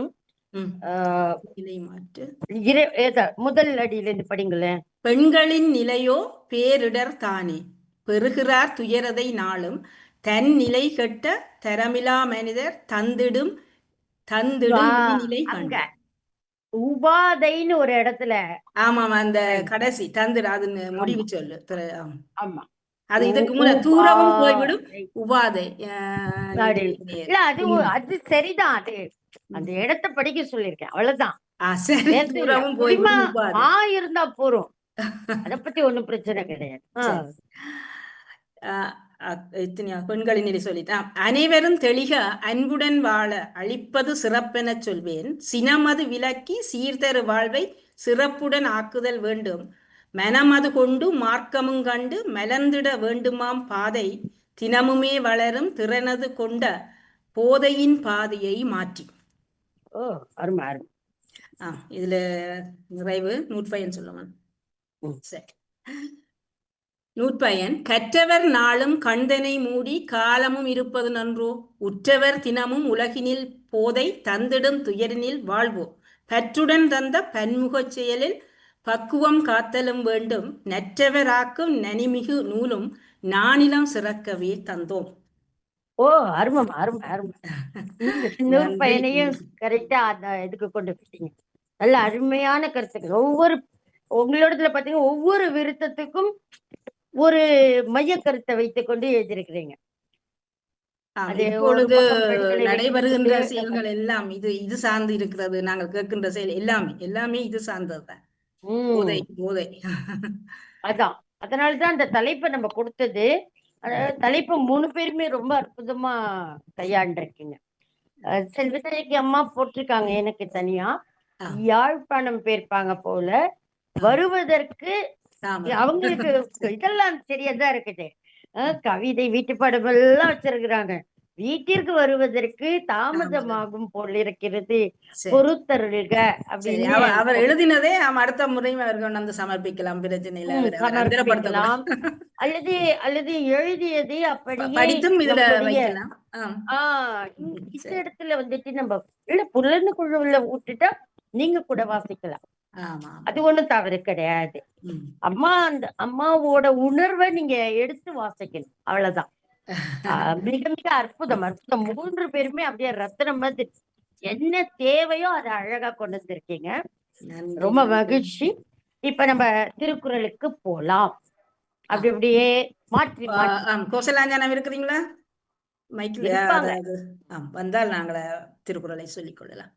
முதல் அடியிலிருந்து படிங்களேன். பெண்களின் நிலையோ பேரிடர் தானே, பெறுகிறார் துயரதை நாளும் தன் நிலை கெட்ட தரமிலா மனிதர் தந்திடும் நிலை கண்ட, உபாதைன்னு ஒரு இடத்துல ஆமாம் அந்த கடைசி தந்திர அது முடிவு சொல்லு. ஆமா அது இதுக்கு முன்ன தூரமும் போய்விடும் உபாதை. இல்ல அது சரிதான், அது அந்த இடத்தை படிக்க சொல்லிருக்கேன் அவ்வளவுதான். இருந்தா போறோம், அத பத்தி ஒண்ணும் பிரச்சனை கிடையாது. எத்தனையா பெண்களின் நிலை சொல்லிட்டான். அனைவரும் தெளிக அன்புடன் வாழ அழிப்பது சிறப்பெனச் சொல்வேன். சினமது விலக்கி சீர்தரு வாழ்வை சிறப்புடன் ஆக்குதல் வேண்டும். மனமது கொண்டு மார்க்கமும் கண்டு மலர்ந்திட வேண்டுமாம் பாதை. தினமுமே வளரும் திறனது கொண்ட போதையின் பாதையை மாற்றி. ஓ, அருமை அருமை. இதுல நிறைவு நூற்பயன் சொல்லுவான். ம். சரி. நூற்பயன். கற்றவர் நாளும் கண்தனை மூடி காலமும் இருப்பது நன்றோ. உற்றவர் தினமும் உலகினில் போதை தந்திடும் துயரினில் வாழ்வோ. பற்றுடன் தந்த பன்முகச் செயலில் பக்குவம் காத்தலும் வேண்டும். நற்றவராக்கும் நனிமிகு நூலும் நானிலம் சிறக்கவே தந்தோம். ஓ, அருமம் அருமை அருமை. நூற்பயனையும் கரெக்டா அந்த இதுக்கு கொண்டு போயிட்டீங்க. நல்ல அருமையான கருத்துக்கள். உங்களோடதுல பாத்தீங்கன்னா ஒவ்வொரு விருத்தத்துக்கும் ஒரு மைய கருத்தை வைத்துக் கொண்டு எழுதியிருக்கிறீங்க. அது இப்பொழுது ஒரு பக்கம் பெண்களை நடைபெறுகின்ற வைத்துக் செயல்கள் எல்லாம் இது சார்ந்து இருக்கிறது. நாங்கள் கேட்கின்ற செயல் எல்லாமே இது சார்ந்ததுதான். போதை போதை. அதான் அதனாலதான் அந்த தலைப்பை நம்ம கொடுத்தது. தலைப்பு 3 பேருமே ரொம்ப அற்புதமா கையாண்டிருக்கீங்க. செல்வத்தலைக்கு அம்மா போட்டிருக்காங்க எனக்கு தனியா. யாழ்ப்பாணம் போயிருப்பாங்க போல. வருவதற்கு அவங்களுக்கு இதெல்லாம் சரியாதான் இருக்குது. கவிதை வீட்டு படம் எல்லாம் வச்சிருக்கிறாங்க. வீட்டிற்கு வருவதற்கு தாமதமாகும் போல் இருக்கிறது, பொறுத்தருள்க அப்படின்னு. அவர் எழுதினதே அடுத்த முறையும் அவர்கள் வந்து சமர்ப்பிக்கலாம். பிரச்சனை சமர்ப்பிக்கலாம். அல்லது எழுதியது அப்படியே படித்தும் இதுல வைக்கலாம். இந்த இடத்துல வந்துட்டு நம்ம இல்ல புலன்னு குழுவுல விட்டுட்டா நீங்க கூட வாசிக்கலாம். அது ஒண்ணும் தவறு கிடையாது. அம்மாவோட உணர்வை நீங்க எடுத்து வாசிக்கணும், அவ்வளவுதான். மிக மிக அற்புதம் அற்புதம். 3 பேருமே அப்படியே ரத்தினம் மாதிரி என்ன தேவையோ அதை அழகா கொண்டு வந்திருக்கீங்க. ரொம்ப மகிழ்ச்சி. இப்ப நம்ம திருக்குறளுக்கு போலாம். அப்படியே மாற்றி கோசலாஞ்சானம் இருக்கிறீங்களா? மைக்கில் வந்தால் நாங்கள திருக்குறளை சொல்லிக் கொள்ளலாம்.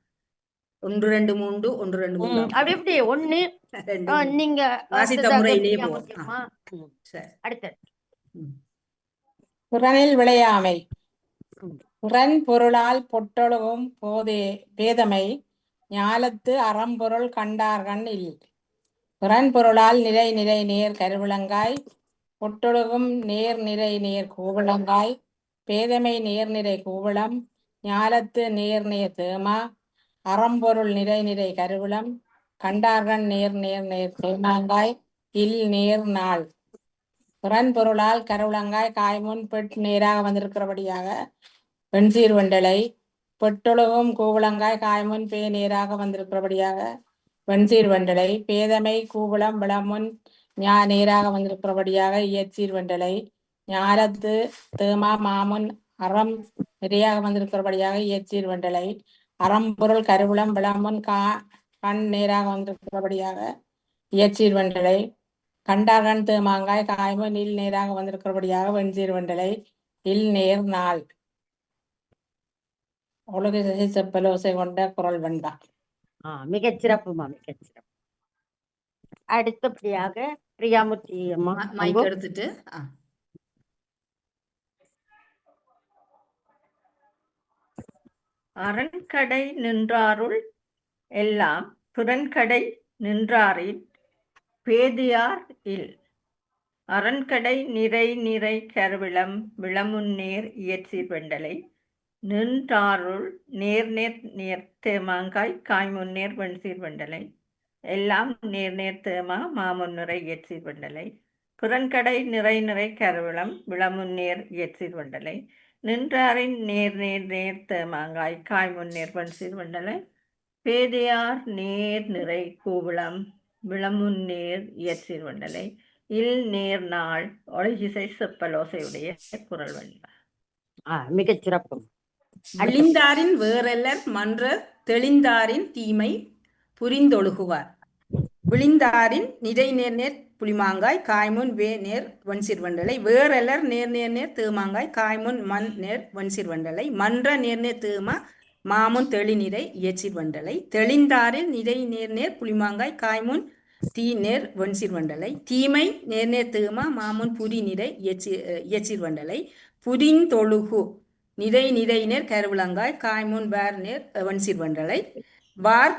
1 2 3 1 2 3 அப்படி எப்படி 1 நீங்க வாசித்த முறையிலே போவோம். அடுத்தது புறனில் விளையாமை. புறன் பொருளால் பொட்டொழுகும் பேதமை ஞாலத்து அறம்பொருள் கண்டார்கண் இல். புறன் பொருளால் நிறை நிறை நேர் கருவிளங்காய் பொட்டொழுகும் நேர் நிறை நேர் கூவிளங்காய் பேதமை நேர் நிறை கூவிளம் ஞாலத்து நேர் நேர் தேமா அறம்பொருள் நிறை நிறை கருவிளம் கண்டார்கண் நேர் நேர் நேர் தேமாங்காய் இல் நேர் நாள். புறன் பொருளால் கருவிளங்காய் காய்முன் பெட் நேராக வந்திருக்கிறபடியாக வெண்சீர் வெண்டலை. பெட்டொழுகும் கூவிளங்காய் காய்முன் பே நேராக வந்திருக்கிறபடியாக வெண்சீர் வெண்டலை. பேதமை கூவிளம் விளமுன் நேராக வந்திருக்கிறபடியாக இயற்சீர் வெண்டலை. ஞாலத்து தேமா மாமுன் அறம் நிறையாக வந்திருக்கிறபடியாக இயற்சீர் வெண்டலை. அறம்பொருள் கருவிளம் விளமுன் கண் நேராக வந்திருக்கிறபடியாக இயற்சீர் வெண்டலை. கண்டார்கண் தேமாங்காய் காய்முன் இல் நேராக வந்திருக்கிறபடியாக வெண்சீர் வெண்டலை. இல் நேர் நாள். ஒழுகு திசை செப்பலோசை கொண்ட குரல் வெண்பா. மிகச்சிறப்புமா, மிகச்சிறப்பு. அடுத்தபடியாக பிரியாமூர்த்தி அம்மா மைக் எடுத்துட்டு. அரண்கடை நின்றாருள் எல்லாம் புறன்கடை நின்றாரின் பேதியார் இல். அரண்கடை நிறை நிறை கருவிளம் விளமுன்னேர் இயற்சீர் வெண்டலை. நின்றாருள் நேர் நேர் நேர் தேமாங்காய் காய்முன்னேர் வெண்சீர் வெண்டலை. எல்லாம் நேர் நேர் தேமா மாமுன்னுரை இயற்சீர் வெண்டலை. புறன்கடை நிறை நிறை கருவிளம் விளமுன்னேர் இயற்சீர் வெண்டலை. நின்றாரின் நேர் நேர் நேர் தேமாங்காய் காய்முன்னேர் வெண்சீர் வெண்டலை. பேதையார் நேர் நிறை கூவிளம் விளமுன்னேர் இயற்சீர் வெண்டலை. இல் நேர் நாள். ஒழுகிசை செப்பலோசையுடைய குரல் வெண்பா. மிகச்சிறப்பு. விழிந்தாரின் வேறெல்லர் மன்ற தெளிந்தாரின் தீமை புரிந்தொழுகுவார். விழிந்தாரின் நிறை நேர் நேர் புளிமாங்காய் காய்முன் வே நேர் வன்சீர் வெண்டலை. வேறெல்லர் நேர் நேர் நேர் தேமாங்காய் காய்முன் மண் நேர் வன்சீர் வெண்டலை. மன்ற நேர் நேர் தேமா மாமுன் தெளி நிறை இயற்சீர் வெண்டலை. தெளிந்தாரில் நிறை நேர் நேர் புளிமாங்காய் காய்முன் தீ நேர் வெண்சீர் வண்டலை தீமை நேர் தீமா மாமுன் புரி நிறை இயச்சீர் வண்டலை புரின் தொழுகு நிறை நேர் கருவிளங்காய் காய்முன் வேர் நேர் வெண்சீர் வண்டலை வார்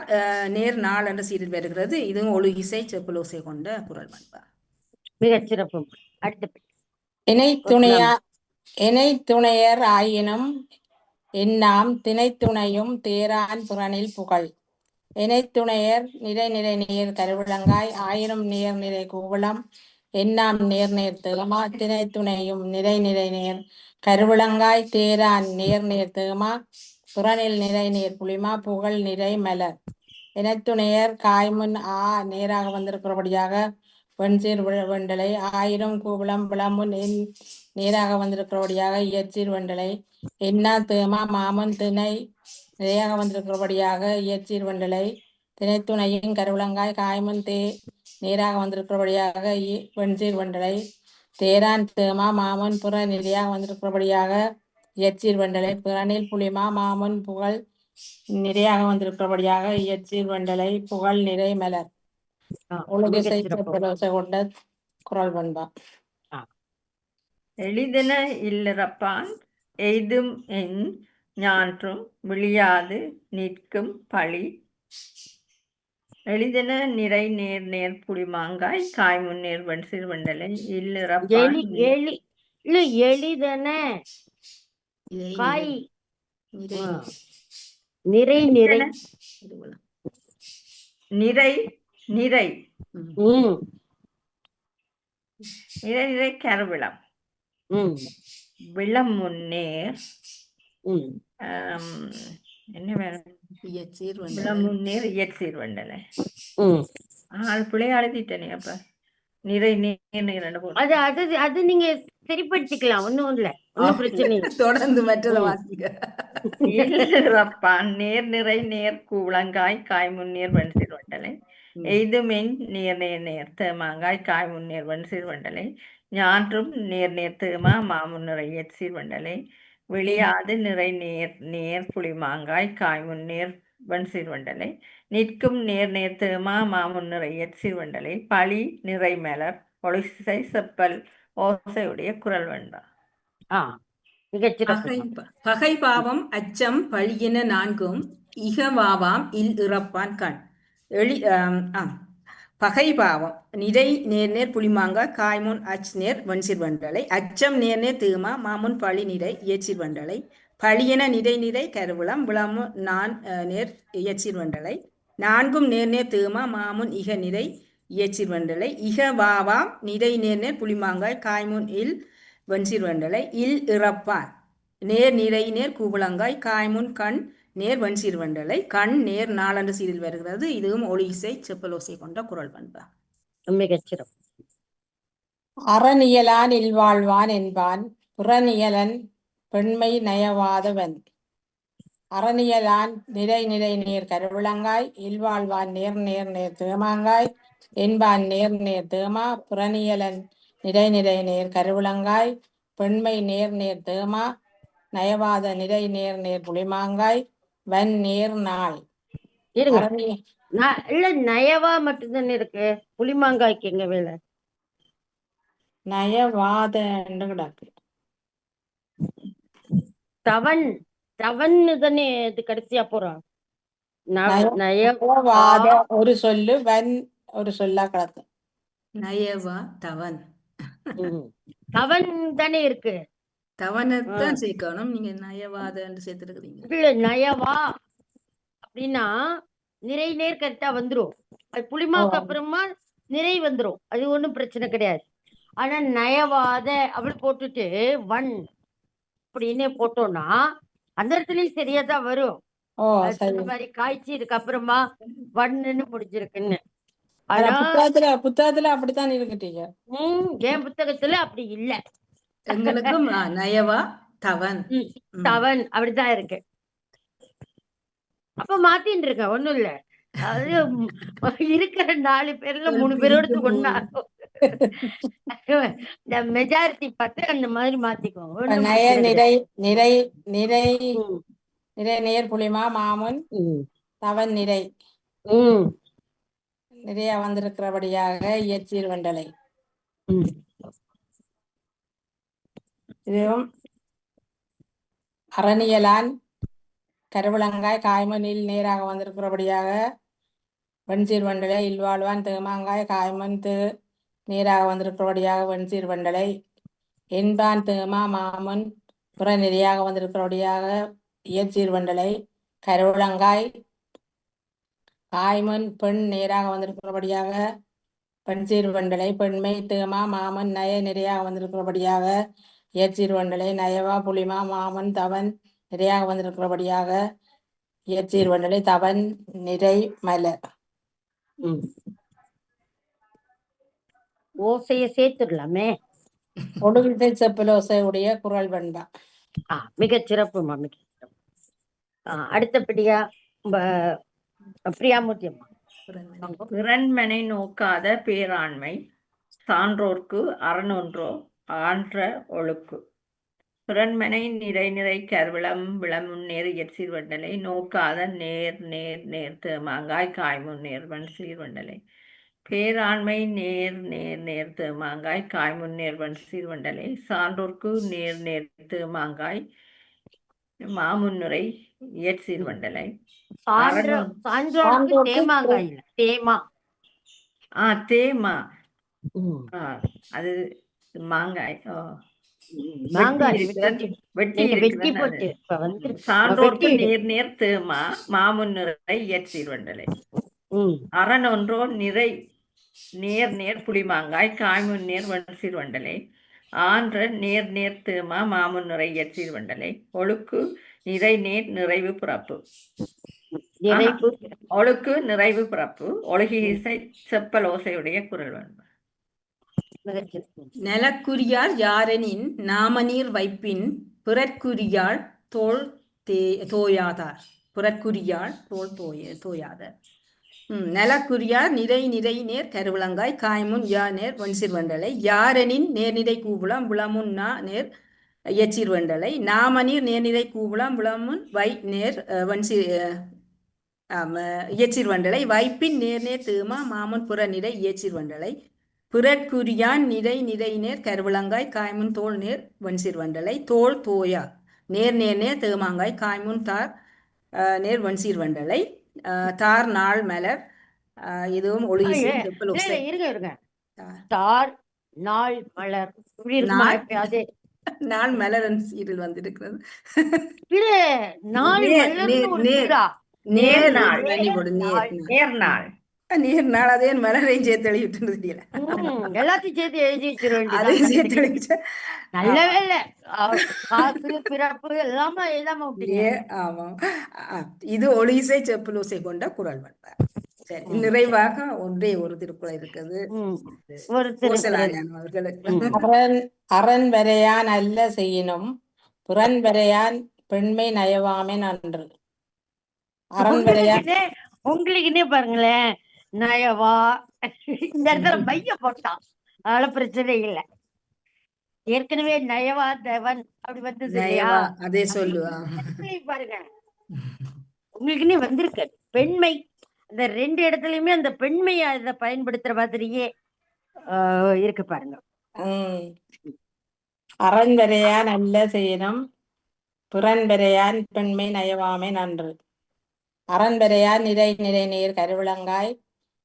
நேர் நாள் என்ற சீரில் வருகிறது. இதுவும் ஒழு இசை செப்பலோசை கொண்ட குரல் பண்பா. மிகச் சிறப்பு. அடுத்த இணை துணையர் ஆயினும் என்னாம் திணைத்துணையும் தேரான் புறனில் புகழ். இணைத்துணையர் நிறை நேர் கருவிளங்காய் ஆயிரம் நிறை கூவளம் என்னாம் நேர் தேமா திணைத்துணையும் நிறை நேர் கருவிளங்காய் தேரான் நேர் தேமா புறனில் நிறை நேர் புளிமா புகழ் நிறை மலர். இணைத்துணையர் காய்முன் நேராக வந்திருக்கிறபடியாக வெண்சீர் வெண்டலை ஆயிரம் கூவளம் விளமுன் நேராக வந்திருக்கிறபடியாக இயற்சீர் வெண்டலை என்னா தேமா மாமுன் திணை நிறையாக வந்திருக்கிறபடியாக இயற்சீர் வெண்டலை திணைத்துணையின் கருவிளங்காய் காய்முன் நேராக வந்திருக்கிறபடியாக வெண்சீர் வெண்டலை தேரான் தேமா மாமுன் புற நிறையாக வந்திருக்கிறபடியாக இயற்சீர் வெண்டலை புறனில் புளிமா மாமுன் புகழ் நிறையாக வந்திருக்கிறபடியாக இயற்சீர் வெண்டலை புகழ் நிறை மலர். கொண்ட குரல் பண்பா. எளிதென இல்லறப்பான் எய்தும் என் ஞான்றும் விழியாது நிற்கும் பழி. எளிதென நிறை நேர் புளிமாங்காய் காய்முன் நேர் வெண்சீர் வெண்டலை இல்லறப்பான் எளிதென காய் நிறை கருவிளம் விளம் முன்னேர் என்ன வேணும் விளம் முன்னேர் இயற்சீர் வண்டலை பிள்ளைய அழுதிட்டனே. அப்ப நிறை நேர் அது நீங்க சரிப்படுத்திக்கலாம். ஒண்ணும் இல்ல, ஒன்னும் பிரச்சனை இல்லை. தொடர்ந்து மற்றதை வாசிக்க. இல்லறப்பான் நிறை நேர் கூவளங்காய் காய்முன் நேர் வெண்சீர் வண்டலை எய்துமென் நேர் தேமாங்காய் காய்முன் நேர் வெண்சீர் வண்டலை ஞான்றும் நேர் தேமா மாமுன் நிறை இயற்சீர் வண்டலை விழியாது நிறை நேர் புளிமாங்காய் காய்முன் நேர் வெண்சீர் வண்டலை நிற்கும் நேர் தேமா மாமுன் நிறை இயற்சீர் வண்டலை பழி நிறை மலர் ஒளிசை செப்பல் ஓசையுடைய குரல் வெண்பா. பகை பாவம் அச்சம் பழியின நான்கும் இகவாவாம் இல் இறப்பான் கண். பகை பாவம் நிறை நேர் புளிமாங்க காய்முன் நேர் வெண்சீர் வண்டலை அச்சம் நேர் தீமா மாமுன் பழி நிறை இயற்சீர் வண்டலை பழியென நிறை கருவிளம் விளமு நேர் இயற்சீர் வண்டலை நான்கும் நேர் தீமா மாமுன் இக நிறை இயற்சீர் வண்டலை இக வாவாம் நிறை நேர் புளிமாங்காய் காய்முன் இல் வெண்சீர் வண்டலை இல் இறப்பான் நிறை நேர் கூவளங்காய் காய்முன் கண் நேர் வெண்சீர் வண்டலை கண் நேர் நாளன்று சீரில் வருகிறது. இதுவும் ஒளி இசை செப்பலோசை கொண்ட குரல் பண்பா. மிகச்சிறப்பு. அறநியலான் இல்வாழ்வான் என்பான் புறநியலன் பெண்மை நயவாதவன். அறநியலான் நிறை நேர் கருவிளங்காய் இல்வாழ்வான் நேர் தேமாங்காய் என்பான் நேர் தேமா புறநியலன் நிறை நேர் கருவிளங்காய் பெண்மை நேர் தேமா நயவாத நிறை நேர் புளிமாங்காய் வன் நேர் நாள். இல்ல நயவா மட்டும்தான் இருக்கு, புளிமாங்காய்க்கு எங்க வேலை? நயவாத கிடக்கு. தவன் தானே இது கடைசியா போறோம். நயவாத ஒரு சொல்லு வன் ஒரு சொல்லா கிடக்கு. நயவா தவன் தவன் தானே இருக்கு. தவனத்தான் சேர்க்கணும். நீங்க நயவாதன்னு சேர்த்துருக்கீங்க. இல்ல நயவா அப்படின்னா நிறை நேர் கரெக்டா வந்துரும். அது புளிமாவுக்கு அப்புறமா நிறை வந்துரும், அது ஒண்ணும் பிரச்சனை கிடையாது. ஆனா நயவாத அப்படி போட்டுட்டு வன் அப்படின்னு போட்டோம்னா அந்த இடத்துலயும் சரியாதான் வரும். அந்த மாதிரி காய்ச்சி இதுக்கு அப்புறமா வண்ணுன்னு முடிஞ்சிருக்குன்னு. புத்தகத்துல அப்படித்தான் இருக்கட்டீங்க. என் புத்தகத்துல அப்படி இல்ல. எங்களுக்கும் நயவா தவன் அப்படித்தான் இருக்கு. அப்ப மாத்தின்னு இருக்க ஒண்ணும் இல்ல. அது இருக்கிற 4 பேர்ல 3 பேரோட ஒண்ணா இந்த மெஜாரிட்டி பார்த்து அந்த மாதிரி மாத்திக்கோங்க. நிறை நேர் புளிமா மாமுன் தவன் நிறை நிறைய வந்திருக்கிறபடியாக இயற்சீர் வண்டலை. ம். இதுவும் அரணியலான் கருவிளங்காய் காய்மனில் நேராக வந்திருக்கிறபடியாக வெண்சீர் வண்டலை. இல்வாழ்வான் தேமாங்காய் காய்மன் நேராக வந்திருக்கிறபடியாக வெண்சீர் வண்டலை. என்பான் தேமா மாமன் புற நிறையாக வந்திருக்கிறபடியாக இயற்சீர் வண்டலை. கருவிளங்காய் காய்மன் பெண் நேராக வந்திருக்கிறபடியாக பெண்சீர் வண்டலை. பெண்மை தேமா மாமன் நய நிறையாக வந்திருக்கிறபடியாக இயற்சீர் வண்டலை. நயவா புலிமா மாமன் தவன் நிறையாக வந்திருக்கிறபடியாக இயற்சீர் வண்டலை. தவன் நிறை மலர். ம். ஓசைய சேர்த்துடலாமே. ஒடுகிசை செப்பலோசை உடைய குரல் வெண்பா. மிகச் சிறப்புமா, மிக சிறப்பு. அடுத்தபடியா பிரியாமூர்த்தி அம்மா. பிறன்மனை நோக்காத பேராண்மை சான்றோர்க்கு அறனொன்றோ ஆன்ற ஒழுக்கு. பிறன்மனை நிறை நிறை கருவிளம் விளமுன்னேர் இயற்சீர் வண்டலை. நோக்காத நேர் நேர் நேர் தேமாங்காய் காய்முன்னேர் வெண்சீர் வண்டலை. பேராண்மை நேர் நேர் நேர் தேமாங்காய் காய்முன்னேர் வெண்சீர் வண்டலை. சான்றோர்க்கு நேர் நேர் தேமாங்காய் மாமுன்னுரை இயற்சீர் வண்டலை. சான்றோர்க்கு தேமாங்காய் இல்ல, தேமா. தேமா. அது மாங்காய். சான்றோர்க்கு நேர் நேர் தேமா மாமுன்னுரை இயற்சீர் வண்டலை. அறனொன்றோ நிறை நேர் நேர் புளிமாங்காய் காய்முன்னேர் வெண்சீர் வண்டலை. ஆன்ற நேர் நேர் தேமா மாமுன்னுரை இயற்சீர் வண்டலை. ஒழுக்கு நிறை நேர் நிறைவு பிறப்பு. ஒழுக்கு நிறைவு பிறப்பு. ஒழுகிசை செப்பல் ஓசையுடைய குரல் வெண்பா. நலக்குரியார் யாரெனின் நாமநீர் வைப்பின் பிறற்குரியாள் தோல் தோயாதார். பிறற்குரியாள் தோல் தோயாதார். நலக்குரியார் நிறை நிறை நேர் கருவிளங்காய் காய்முன் யா நேர் வெண்சீர் வண்டலை. யாரெனின் நேர்நிறை கூபுலம் விளமுன் நா நேர் இயற்சீர் வண்டலை. நாமநீர் நேர்நிறை கூபுலம் விளமுன் வை நேர் இயற்சீர் வண்டலை. வைப்பின் நேர் நேர் தேமா மாமன் புற நிறை இயற்சீர் வண்டலை. பிறற்குரியான் நிறை நிறை நேர் கருவிளங்காய் காய்முன் தோல் நேர் வெண்சீர் வண்டலை. தோல் தோயா நேர் நேர் நேர் தேமாங்காய் காய்முன் தார் நேர் வெண்சீர் வண்டலை. தார் நாள் மலர். இதுவும் ஒளிசை இருங்க. தார் நாள் மலர் நாள் மலர் சீரில் வந்திருக்கிறது. நேர் நாள் அதே மலரையும் சேர்த்து எழுதிட்டு தெரியல. எல்லாத்தையும் சேர்த்து எழுதி அதையும் சேர்த்து எழுதிச்சா நல்ல வேலை. பிறப்பு எல்லாமே எழுதாம விட்டீங்க. ஆமாம். இது ஒளிசை செப்பலோசை கொண்ட குரல் வெண்பா. சரி, நிறைவாக ஒன்றே ஒரு திருக்குறள் இருக்குது. அரண் வரையான் அல்ல செய்யினும் புறன் வரையான் பெண்மை நயவாமே நன்று. அரண் வரையான் உங்களுக்குன்னே பாருங்களேன், நயவா இந்த இடத்துல பைய போட்டான், அதனால பிரச்சனை இல்லை. ஏற்கனவே நயவா தேவன் அப்படி வந்தது இல்லையா, அதே சொல்லுவா பாருங்க. உங்களுக்குன்னே வந்திருக்கு பெண்மை. இந்த ரெண்டு இடத்துலயுமே அந்த பெண்மையை அதை பயன்படுத்துற மாதிரியே இருக்கு பாருங்க. அரண் வரையான் அல்ல செய்யணும் புறன் வரையான் பெண்மை நயவாமே நன்று. அரண் வரையான் நிறை நிறை நேர் கருவிளங்காய்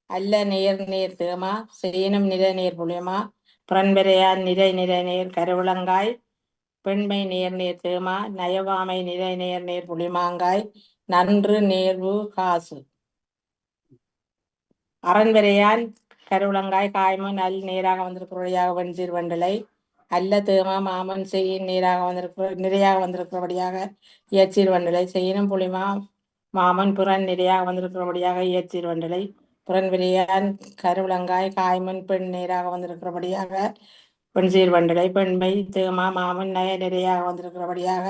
அல்ல நேர் நேர் தேமா செய்யணும் நிறை நேர் புளியமா. புறன் வரையான் நிறை நிறை நேர் கருவிளங்காய் பெண்மை நேர் நேர் தேமா நயவாமை நிறை நேர் நேர் புளிமாங்காய் நன்று நேர்வு காசு. அரண் வரையான் கருவிளங்காய் காய்மன் அல் நேராக வந்திருக்கிறபடியாக வெண்சீர் வண்டலை. அல்ல தேமா மாமன் செய்யின் நிறையாக வந்திருக்கிறபடியாக இயற்சீர் வண்டலை. செய்யினும் புளிமா மாமன் புறன் நிறையாக வந்திருக்கிறபடியாக இயற்சீர் வண்டலை. புறன் வரையான் கருவிளங்காய் காய்மன் பெண் நேராக வந்திருக்கிறபடியாக வெண்சீர் வண்டலை. பெண்மை தேமா மாமன் நய நிறையாக வந்திருக்கிறபடியாக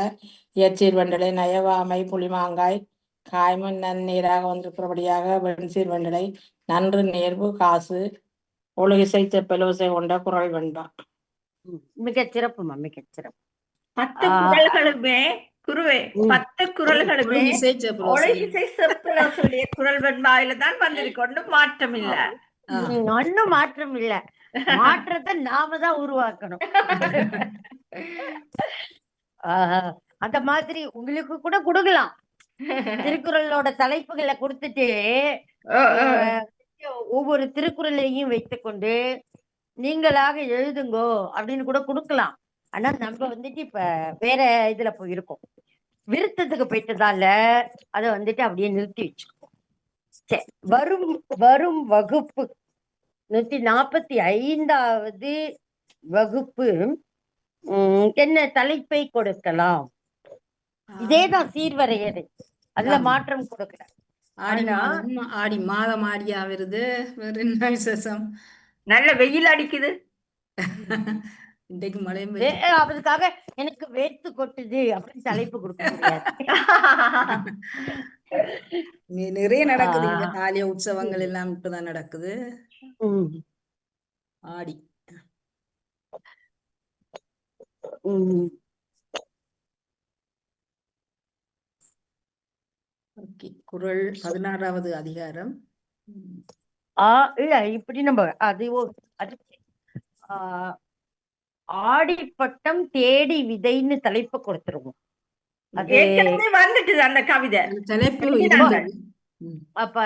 இயற்சீர் வண்டலை. நயவாமை புளிமாங்காய் காய்மன் நன்னீராக வந்திருக்கிறபடியாக வெண்சீர் வண்டலை. நன்று நேர்வு காசு. ஒழுகிசை செப்பலோசை கொண்ட குரல் வெண்பா. மிகச் சிறப்புமா, மிகச் சிறப்பு. 10 குறள்களுமே குருவே ம். 10 குரல்களுமே ஒழுங்கிசை செப்புரோசை. ஒழுங்கிசை செப்புரோசையுடைய குரல் வெண்பாயில தான் வந்திருக்கு, ஒன்றும் மாற்றம் இல்ல. ஒன்னும் மாற்றம் இல்ல. மாற்றத்தை நாம தான் உருவாக்கணும். அந்த மாதிரி உங்களுக்கு கூட கொடுக்கலாம். திருக்குறளோட தலைப்புகளை கொடுத்துட்டு ஒவ்வொரு திருக்குறளையும் வைத்துக்கொண்டு நீங்களாக எழுதுங்கோ அப்படின்னு கூட கொடுக்கலாம். ஆனா நம்ம வந்துட்டு இப்ப வேற இதுல போயிருக்கோம், விருத்தத்துக்கு போயிட்டதால அத வந்துட்டு அப்படியே நிறுத்தி வச்சுக்கோம். சரி, வரும் வரும் வகுப்பு 145வது வகுப்பு என்ன தலைப்பை கொடுக்கலாம்? இதேதான் சீர்வரையறை, அதுல மாற்றம் கொடுக்கல. ஆடி மாதம் ஆடியா வருது. வேற என்ன விசேஷம்? நல்ல வெயில் அடிக்குது. இன்றைக்கு மழையும் அதுக்காக எனக்கு வேர்த்து கொட்டுது அப்படின்னு தலைப்பு கொடுக்க முடியாது. நிறைய நடக்குது. ஆலய உற்சவங்கள் எல்லாம் இப்பதான் நடக்குது. ஆடி குறள் 16வது அதிகாரம். இல்ல இப்படி நம்ம அது ஆடிப்பட்டம் தேடி விதைன்னு தலைப்பு கொடுத்துருவோம். அது வந்துட்டு அந்த கவிதை தலைப்பு. அப்ப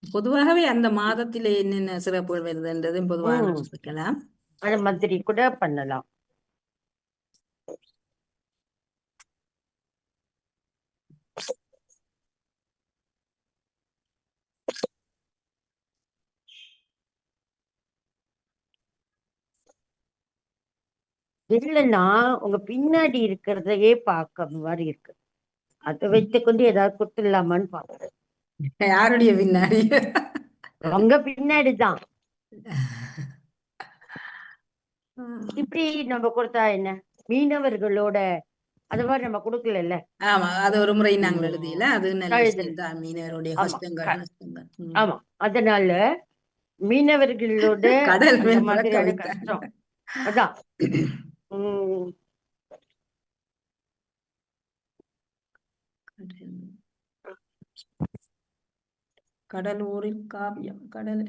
பொதுவாகவே அந்த மாதத்திலே என்னென்ன சிறப்புகள் வருதுன்றதும் பொதுவாக இருக்கலாம். அது மாதிரி கூட பண்ணலாம். இல்லைன்னா உங்க பின்னாடி இருக்கிறதையே பார்க்க மாதிரி இருக்கு. அதை வைத்துக்கொண்டு ஏதாவது கொடுத்துடலாமான்னு பாக்குறேன். யாருடைய பின்னாடி? உங்க பின்னாடிதான். இப்படி நம்ம கொடுத்தா என்ன, மீனவர்களோட அது மாதிரி நம்ம கொடுக்கல. ஆமா, அது ஒரு முறை நாங்கள் எழுதியில அது நல்ல மீனவருடைய கஷ்டங்கள். ஆமா, அதனால மீனவர்களோட கடல் மாதிரியான கஷ்டம் அதான். கடலூரில் காவியம் கடல்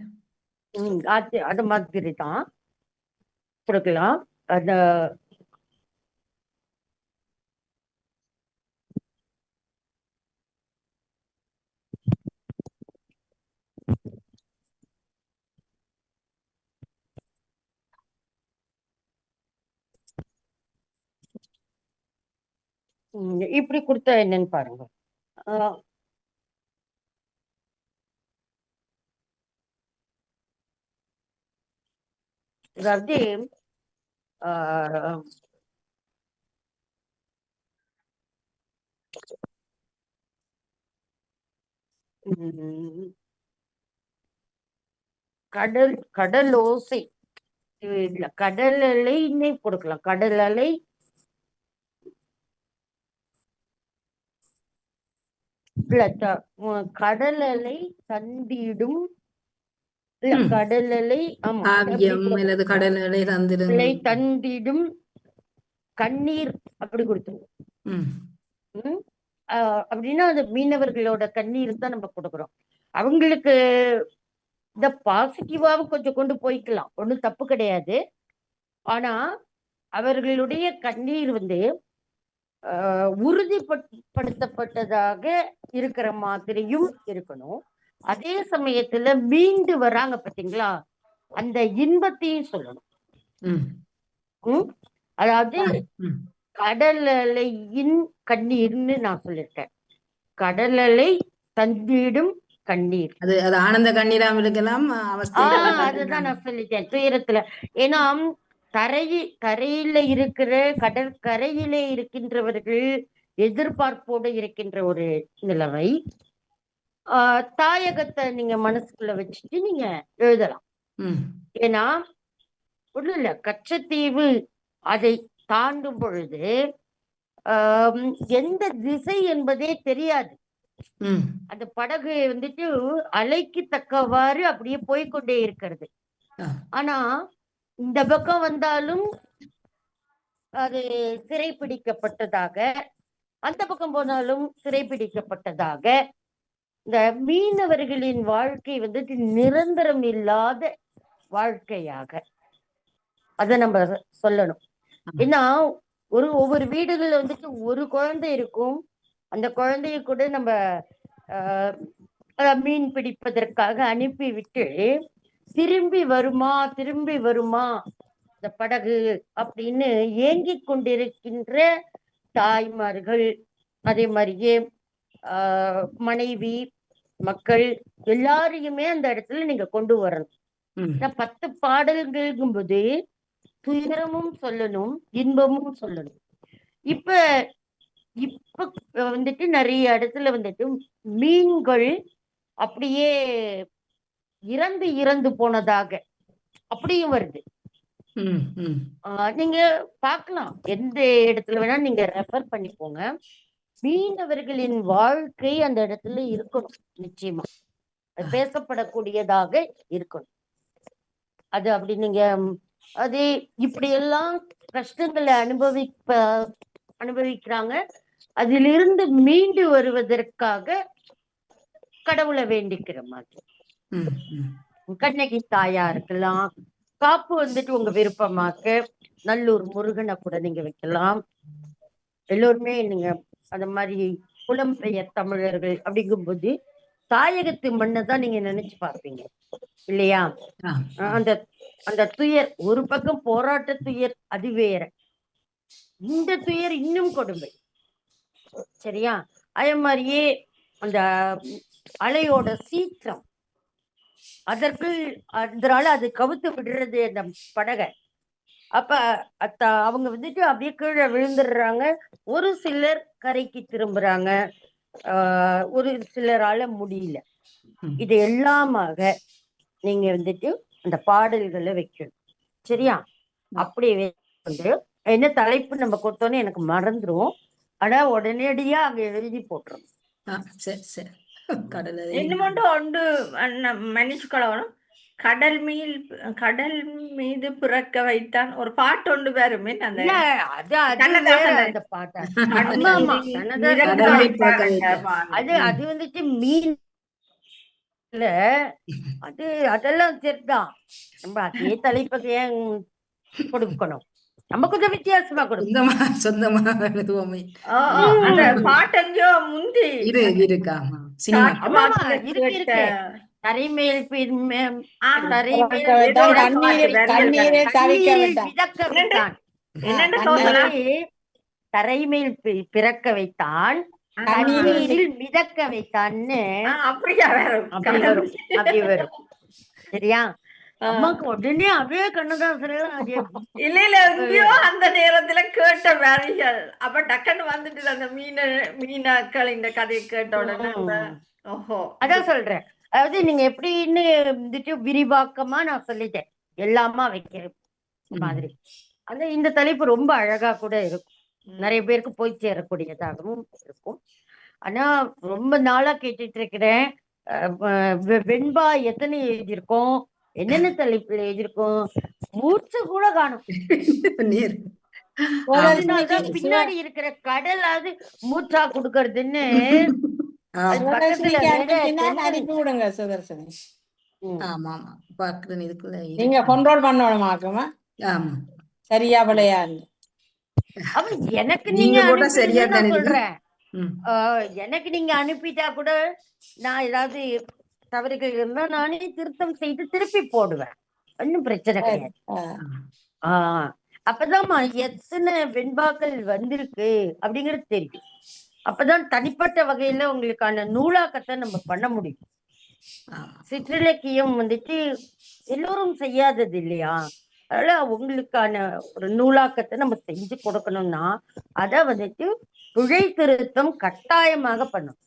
அது மாதிரி தான் கொடுக்கலாம். அத இப்படி கொடுத்தா என்னன்னு பாருங்க. அதாவது கடலோசை இல்ல, கடல் அலை கொடுக்கலாம். கடல் அலை கடல் அலை தந்திடும், கடல் அலை கடல் அலை தந்திடும் கண்ணீர் அப்படி கொடுத்துருவோம். அப்படின்னா அது மீனவர்களோட கண்ணீர் தான் நம்ம கொடுக்குறோம். அவங்களுக்கு இந்த பாசிட்டிவாவும் கொஞ்சம் கொண்டு போய்க்கலாம், ஒன்றும் தப்பு கிடையாது. ஆனா அவர்களுடைய கண்ணீர் உறுதிப்படுத்தப்பட்டதாக இருக்கிற மாதிரியும் இருக்கணும். அதே சமயத்துல மீண்டு வராங்க பாத்தீங்களா, அந்த இன்பத்தையும் சொல்லணும். அதாவது கடல் அலையின் கண்ணீர்னு நான் சொல்லியிருக்கேன். கடல் அலை தந்திடும் கண்ணீர், அது ஆனந்த கண்ணீராம் இருக்கலாம். அதுதான் நான் சொல்லிட்டேன், துயரத்துல. ஏன்னா கரையில இருக்கிற கடற்கரையிலே இருக்கின்றவர்கள் எதிர்பார்ப்போடு இருக்கின்ற ஒரு நிலைமை. தாயகத்தை நீங்க மனசுக்குள்ள வச்சுட்டு நீங்க எழுதலாம். ஏன்னா ஒண்ணு இல்ல, கச்சத்தீவு அதை தாண்டும் பொழுது எந்த திசை என்பதே தெரியாது. ம். அந்த படகு வந்துட்டு அலைக்கு தக்கவாறு அப்படியே போய்க்கொண்டே இருக்கிறது. ஆ. ஆனா இந்த பக்கம் வந்தாலும் அது சிறைப்பிடிக்கப்பட்டதாக, அந்த பக்கம் போனாலும் சிறைப்பிடிக்கப்பட்டதாக. இந்த மீனவர்களின் வாழ்க்கை வந்துட்டு நிரந்தரம் இல்லாத வாழ்க்கையாக அத நம்ம சொல்லணும். ஏன்னா ஒவ்வொரு வீடுகள்ல வந்துட்டு ஒரு குழந்தை இருக்கும். அந்த குழந்தைய கூட நம்ம மீன் பிடிப்பதற்காக அனுப்பிவிட்டு திரும்பி வருமா இந்த படகு அப்படின்னு ஏங்கிக் கொண்டிருக்கின்ற தாய்மார்கள், அதே மாதிரியே மனைவி, மக்கள் எல்லாரையுமே அந்த இடத்துல நீங்க கொண்டு வரணும். 10 பாடல்கள்ங்கும்போது துயரமும் சொல்லணும், இன்பமும் சொல்லணும். இப்ப வந்துட்டு நிறைய இடத்துல வந்துட்டு மீன்கள் அப்படியே இறந்து போனதாக அப்படியும் வருது. நீங்க பார்க்கலாம், எந்த இடத்துல வேணா நீங்க ரெஃபர் பண்ணிக்கோங்க. மீனவர்களின் வாழ்க்கை அந்த இடத்துல இருக்கணும், நிச்சயமா பேசப்படக்கூடியதாக இருக்கணும். அது அப்படி நீங்க அது இப்படி எல்லாம் கஷ்டங்களை அனுபவிக்கிறாங்க. அதிலிருந்து மீண்டு வருவதற்காக கடவுளை வேண்டிக்கிற மாதிரி. கண்ணகி தாயா இருக்கலாம், காப்பு வந்துட்டு உங்க விருப்பமாக்க நல்லூர் முருகனை கூட நீங்க வைக்கலாம். எல்லோருமே நீங்க அந்த மாதிரி புலம்பெயர் தமிழர்கள் அப்படிங்கும்போது தாயகத்து மண்ணை தான் நீங்க நினைச்சு பார்ப்பீங்க இல்லையா? அந்த அந்த துயர் ஒரு பக்கம் போராட்ட துயர், அது வேற. இந்த துயர் இன்னும் கொடுமை, சரியா? அதே மாதிரியே அந்த அலையோட சீற்றம், அதனால அது கவுத்து விடுறது அந்த படகை. அப்ப அவங்க வந்துட்டு அப்படியே கீழே விழுந்துடுறாங்க. ஒரு சிலர் கரைக்கு திரும்புறாங்க, ஒரு சிலரால முடியல. இது எல்லாமாக நீங்க வந்துட்டு அந்த பாடல்களை வைக்கணும், சரியா? அப்படியே வந்து என்ன தலைப்பு நம்ம கொடுத்தோன்னு எனக்கு மறந்துடும். ஆனா உடனடியா அங்க எழுதி போட்டுரும். இன்னும் ஒன்று மன்னிச்சுக்கொள்ளணும். கடல் மீது பிறக்க வைத்தான் ஒரு பாட்டு ஒன்று வருமே, அந்த பாட்டா? அது வந்துட்டு மீன் அது அதெல்லாம் சரிதான். நம்ம அதே தலைப்புக்கு ஏன் கொடுக்கணும்? நம்ம கொஞ்சம் வித்தியாசமா கொடுக்கணும். அந்த பாட்டெங்கோ முந்தி தரைமேல் தரைமேல் பிறக்க வைத்தான், தண்ணீரில் மிதக்க வைத்தான்னு அப்படி வரும், சரியா? அம்மாக்கு உடனே அதே கண்ணதாசன் இல்ல எங்கேயோ அந்த நேரத்துல கேட்ட வரிகள் அப்ப டக்குன்னு வந்துட்டு அந்த மீனாக்கள் இந்த கதையை கேட்ட உடனே ஓஹோ, அதான் சொல்றேன். அதாவது நீங்க எப்படின்னு வந்துட்டு விரிவாக்கமா நான் சொல்லிட்டேன், எல்லாமா வைக்கிற மாதிரி. அந்த இந்த தலைப்பு ரொம்ப அழகா கூட இருக்கும், நிறைய பேருக்கு போய் சேரக்கூடியதாகவும் இருக்கும். ஆனா ரொம்ப நாளா கேட்டுட்டு இருக்கிறேன், வெண்பா எத்தனை எழுதியிருக்கோம், என்னென்ன தலைப்புல எழுதியிருக்கோம், மூச்சு கூட காணும். பின்னாடி இருக்கிற கடலாவது மூச்சா கொடுக்கறதுன்னு நீங்க கண்ட்ரோல் பண்ணணுமாக்குமா? சரியா விளையாது. எனக்கு நீங்க சொல்றேன், எனக்கு நீங்க அனுப்பிட்டா கூட நான் ஏதாவது தவறுகள் இருந்தா நானே திருத்தம் செய்து திருப்பி போடுவேன், ஒன்னும் பிரச்சனை கிடையாது. அப்பதான்மா எத்தனை வெண்பாக்கள் வந்திருக்கு அப்படிங்கிறது தெரியும். அப்பதான் தனிப்பட்ட வகையில உங்களுக்கான நூலாக்கத்தை நம்ம பண்ண முடியும். சிற்றிலக்கியம் வந்துட்டு எல்லோரும் செய்யாதது இல்லையா? அதனால உங்களுக்கான ஒரு நூலாக்கத்தை நம்ம செஞ்சு கொடுக்கணும்னா அத வந்துட்டு பிழை திருத்தம் கட்டாயமாக பண்ணும்.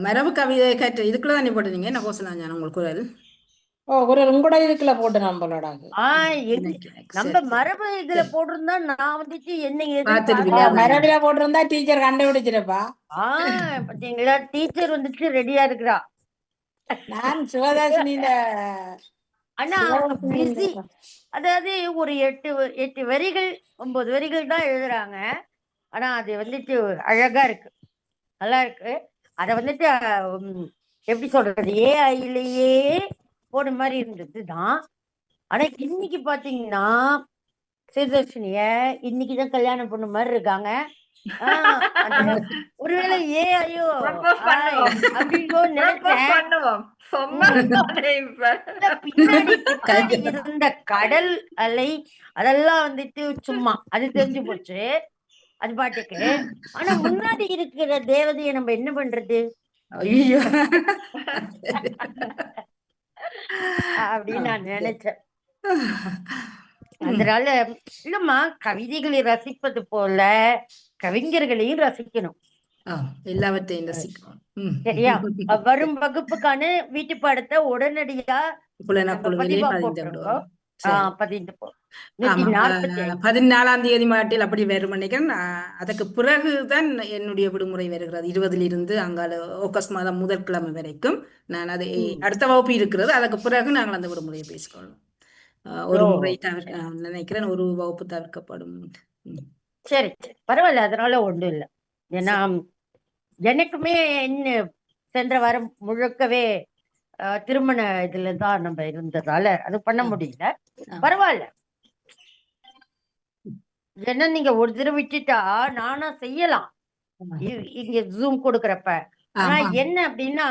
மரபு கவிதை கேட்ட இதுக்குள்ளதான் நீ போட்டுறீங்க, என்ன கோசலாம் உங்களுக்கு குரல் ஓ ஒரு உங்களோட இதுக்குள்ள போட்டு நம்மளோடாங்க. எனக்கு நம்ம சரி மரபு இதுல சரி போட்டிருந்தா நான் வந்துட்டு என்ன ஏதுன்னு பார்த்துருப்பீங்க பார்க்காம அதான். மரபில போட்டிருந்தா டீச்சர் கண்டுபிடிச்சிருப்பா. பாத்தீங்களா டீச்சர் வந்துட்டு ரெடியா இருக்கிறா. நான் சிவதாசினியில ஆனா அவங்க பிஸி. அதாவது ஒரு 8 வரிகள் 9 வரிகள் தான் எழுதுறாங்க. ஆனா அது வந்துட்டு அழகா இருக்கு, நல்லா இருக்கு. அத வந்துட்டு எப்படி சொல்றது, ஏஐலயே போன மாதிரி இருந்ததுதான். ஆனா இன்னைக்கு பாத்தீங்கன்னா சிவதர்ஷினிய இன்னைக்குதான் கல்யாணம் பண்ண மாதிரி இருக்காங்க. அந்த ஒருவேளை ஏஐயோ ப்ரப்போஸ் பண்ணுவோம் அப்படிங்கோ ப்ரப்போஸ் நினைச்சேன். பண்ணுவோம் சும்மா இப்ப இல்ல, பின்னாடி இருந்த கடல் அலை அதெல்லாம் வந்துட்டு சும்மா அது தெரிஞ்சு போச்சு, அது பாட்டுக்கு. ஆனா முன்னாடி இருக்கிற தேவதையை நம்ம என்ன பண்றது ஐயோ அப்படின்னு நான் நினைச்சேன். அதனால இல்லம்மா, கவிதைகளை ரசிப்பது போல கவிஞர்களையும் ரசிக்கணும், எல்லாவற்றையும் ரசிக்கிறோம். சரியா? வரும் வகுப்புக்கான வீட்டு பாடத்தை உடனடியா நம்ம புலனக்குழுவிலே பதிவா பதிந்து போட்டுருக்கோம். விடுவோம். சரி. பதிந்து போ. ஆமா 145. 14ஆம் தேதி மாட்டில் அப்படி வரும் நினைக்கிறேன். அதுக்கு பிறகுதான் என்னுடைய விடுமுறை வருகிறது. 20 அங்கால ஆகஸ்ட் மாதம் முதல் கிழமை வரைக்கும் நான் அதை அடுத்த வகுப்பு இருக்கிறது. அதுக்கு பிறகு நாங்கள் அந்த விடுமுறையை பேசிக்கொள்வோம். ஒரு முறை நினைக்கிறேன் ஒரு வகுப்பு தவிர்க்கப்படும். சரி சரி, பரவாயில்ல, அதனால ஒண்ணும் இல்லை. ஏன்னா எனக்குமே என்ன சென்ற வாரம் முழுக்கவே திருமண இதுல தான் நம்ம இருந்ததால அது பண்ண முடியல. பரவாயில்ல, ஏன்னா நீங்க ஒரு தடவை விட்டுட்டா நானா செய்யலாம் இங்க ஜூம் கொடுக்கறப்ப. ஆனா என்ன அப்படின்னா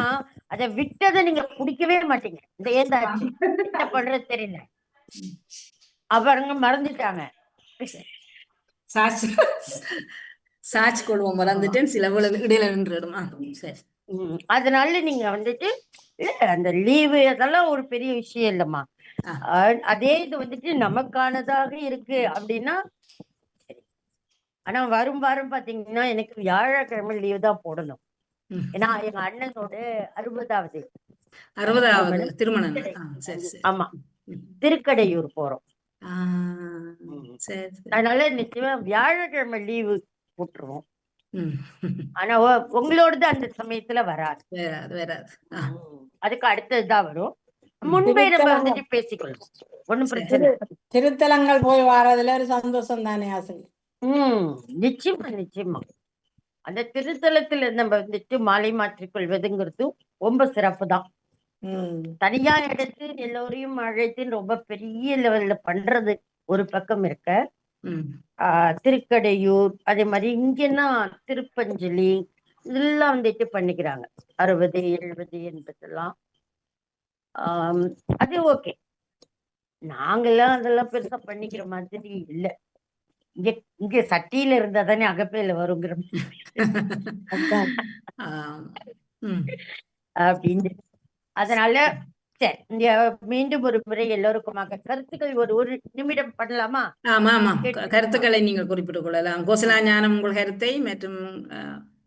அத விட்டதை நீங்க குடிக்கவே மாட்டீங்க. இந்த ஏதாச்சு என்ன பண்றது தெரியல, அவங்க மறந்துட்டாங்க. சாட்சி கொள்வோம் மறந்துட்டேன், சில இடையில நின்றுடுமா. சரி. அதனால நீங்க வந்துட்டு அந்த லீவு அதெல்லாம் ஒரு பெரிய விஷயம் இல்லம்மா. அதே இது வந்துட்டு நமக்கானதாக இருக்கு அப்படின்னா. ஆனா வரும் வாரம் பாத்தீங்கன்னா எனக்கு வியாழக்கிழமை லீவு தான் போடணும். ஏன்னா எங்க அண்ணனோட 60வது திருமணம். ஆமா, திருக்கடையூர் போறோம். அதனால நிச்சயமா வியாழக்கிழமை லீவு போட்டுருவோம். ஆனா உங்களோடது அந்த சமயத்துல வராது. அதுக்கு அடுத்ததுதான் வரும். முன்பே நம்ம வந்துட்டு பேசிக்கொள்ளும், ஒண்ணும் பிரச்சனை. திருத்தலங்கள் போய் வாரதுல ஒரு சந்தோஷம் தானே ஆசை. நிச்சயமா நிச்சயமா. அந்த திருத்தலத்துல நம்ம வந்துட்டு மாலை மாற்றிக் கொள்வதுங்கிறது ரொம்ப சிறப்பு தான். தனியா எடுத்து எல்லோரையும் அழைத்து ரொம்ப பெரிய லெவல்ல பண்றது ஒரு பக்கம் இருக்க, திருக்கடையூர் அதே மாதிரி இங்கன்னா திருப்பஞ்சலி இதெல்லாம் வந்துட்டு பண்ணிக்கிறாங்க 60, 70, 80 அது ஓகே. நாங்கெல்லாம் அதெல்லாம் பெருசா பண்ணிக்கிற மாதிரி இல்ல. இங்க சட்டியில இருந்தா தானே அகப்பையில வருங்கிற அப்படின்னு. அதனால சரி, மீண்டும் ஒரு முறை எல்லோருக்குமாக கருத்துக்கள் ஒரு நிமிடம் பண்ணலாமா? ஆமா ஆமா, கருத்துக்களை நீங்கள் குறிப்பிட்டுக் கொள்ளலாம். கோசலா ஞானம் உங்கள் கருத்தை மற்றும்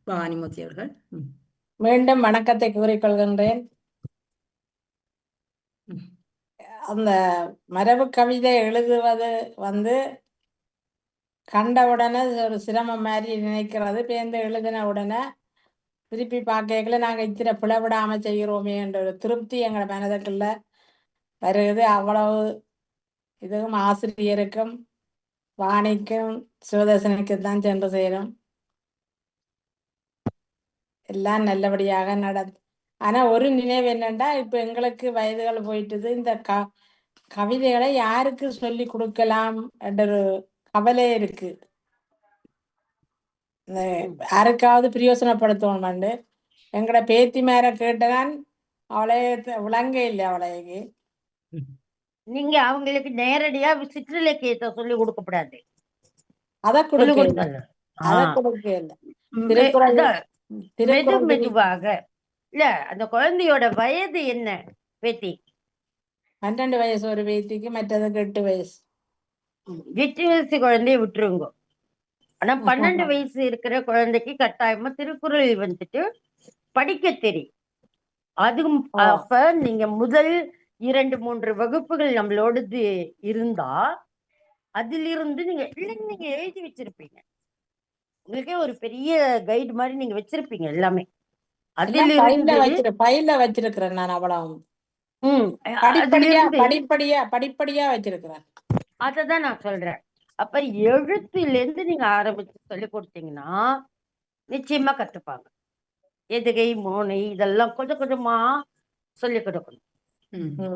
பவானிமூர்த்தி அவர்கள். மீண்டும் வணக்கத்தை கூறிக்கொள்கின்றேன். அந்த மரபு கவிதை எழுதுவது கண்ட உடனே ஒரு சிரமம் மாதிரி நினைக்கிறது. பேருந்து எழுதின உடனே திருப்பி பார்க்கல நாங்கள் இத்தனை பிளவிடாம செய்கிறோமே என்ற ஒரு திருப்தி எங்களை மனதுக்குள்ள வருகிறது. அவ்வளவு இதுவும் ஆசிரியருக்கும் வாணிக்கும் சிவதர்சனிக்கும் தான் சென்று சேரும். எல்லாம் நல்லபடியாக ஆனா ஒரு நினைவு என்னன்னா, இப்ப எங்களுக்கு வயதுகள் போயிட்டுது. இந்த கவிதைகளை யாருக்கு சொல்லி கொடுக்கலாம் என்ற ஒரு கவலை இருக்கு. யாருக்காவது பிரயோசனப்படுத்தணும்னு எங்கட பேத்தி மேல கேட்டதான் அவளே விளங்க இல்லை. அவளைக்கு நீங்க அவங்களுக்கு நேரடியா சிற்றிலக்கியத்தை சொல்லி கொடுக்கப்படாது. அதை கொடுக்க மெதுவாக இல்ல. அந்த குழந்தையோட வயது என்ன பேத்தி? 12 வயசு ஒரு பேத்திக்கு, மற்றதுக்கு 8 வயசு. 8 வயசு குழந்தைய விட்டுருங்க. ஆனா 12 வயசு இருக்கிற குழந்தைக்கு கட்டாயமா திருக்குறள் வந்துட்டு படிக்க தெரியும். அதுவும் அப்ப நீங்க முதல் 2-3 வகுப்புகள் நம்மளோடது இருந்தா அதிலிருந்து நீங்க எழுதி வச்சிருப்பீங்க. உங்களுக்கே ஒரு பெரிய கைடு மாதிரி நீங்க வச்சிருப்பீங்க எல்லாமே. எல்லாம் பையில அதிலிருந்து வச்சிருக்கிறேன் நான் அவ்வளவு. அதிலிருந்து படிப்படியா வச்சிருக்கிறேன். அததான் நான் சொல்றேன். அப்ப எழுத்துல இருந்து நீங்க ஆரம்பிச்சு சொல்லி கொடுத்தீங்கன்னா நிச்சயமா கத்துப்பாங்க. எதுகை, மோனை இதெல்லாம் கொஞ்சம் கொஞ்சமா சொல்லி கொடுக்கணும்.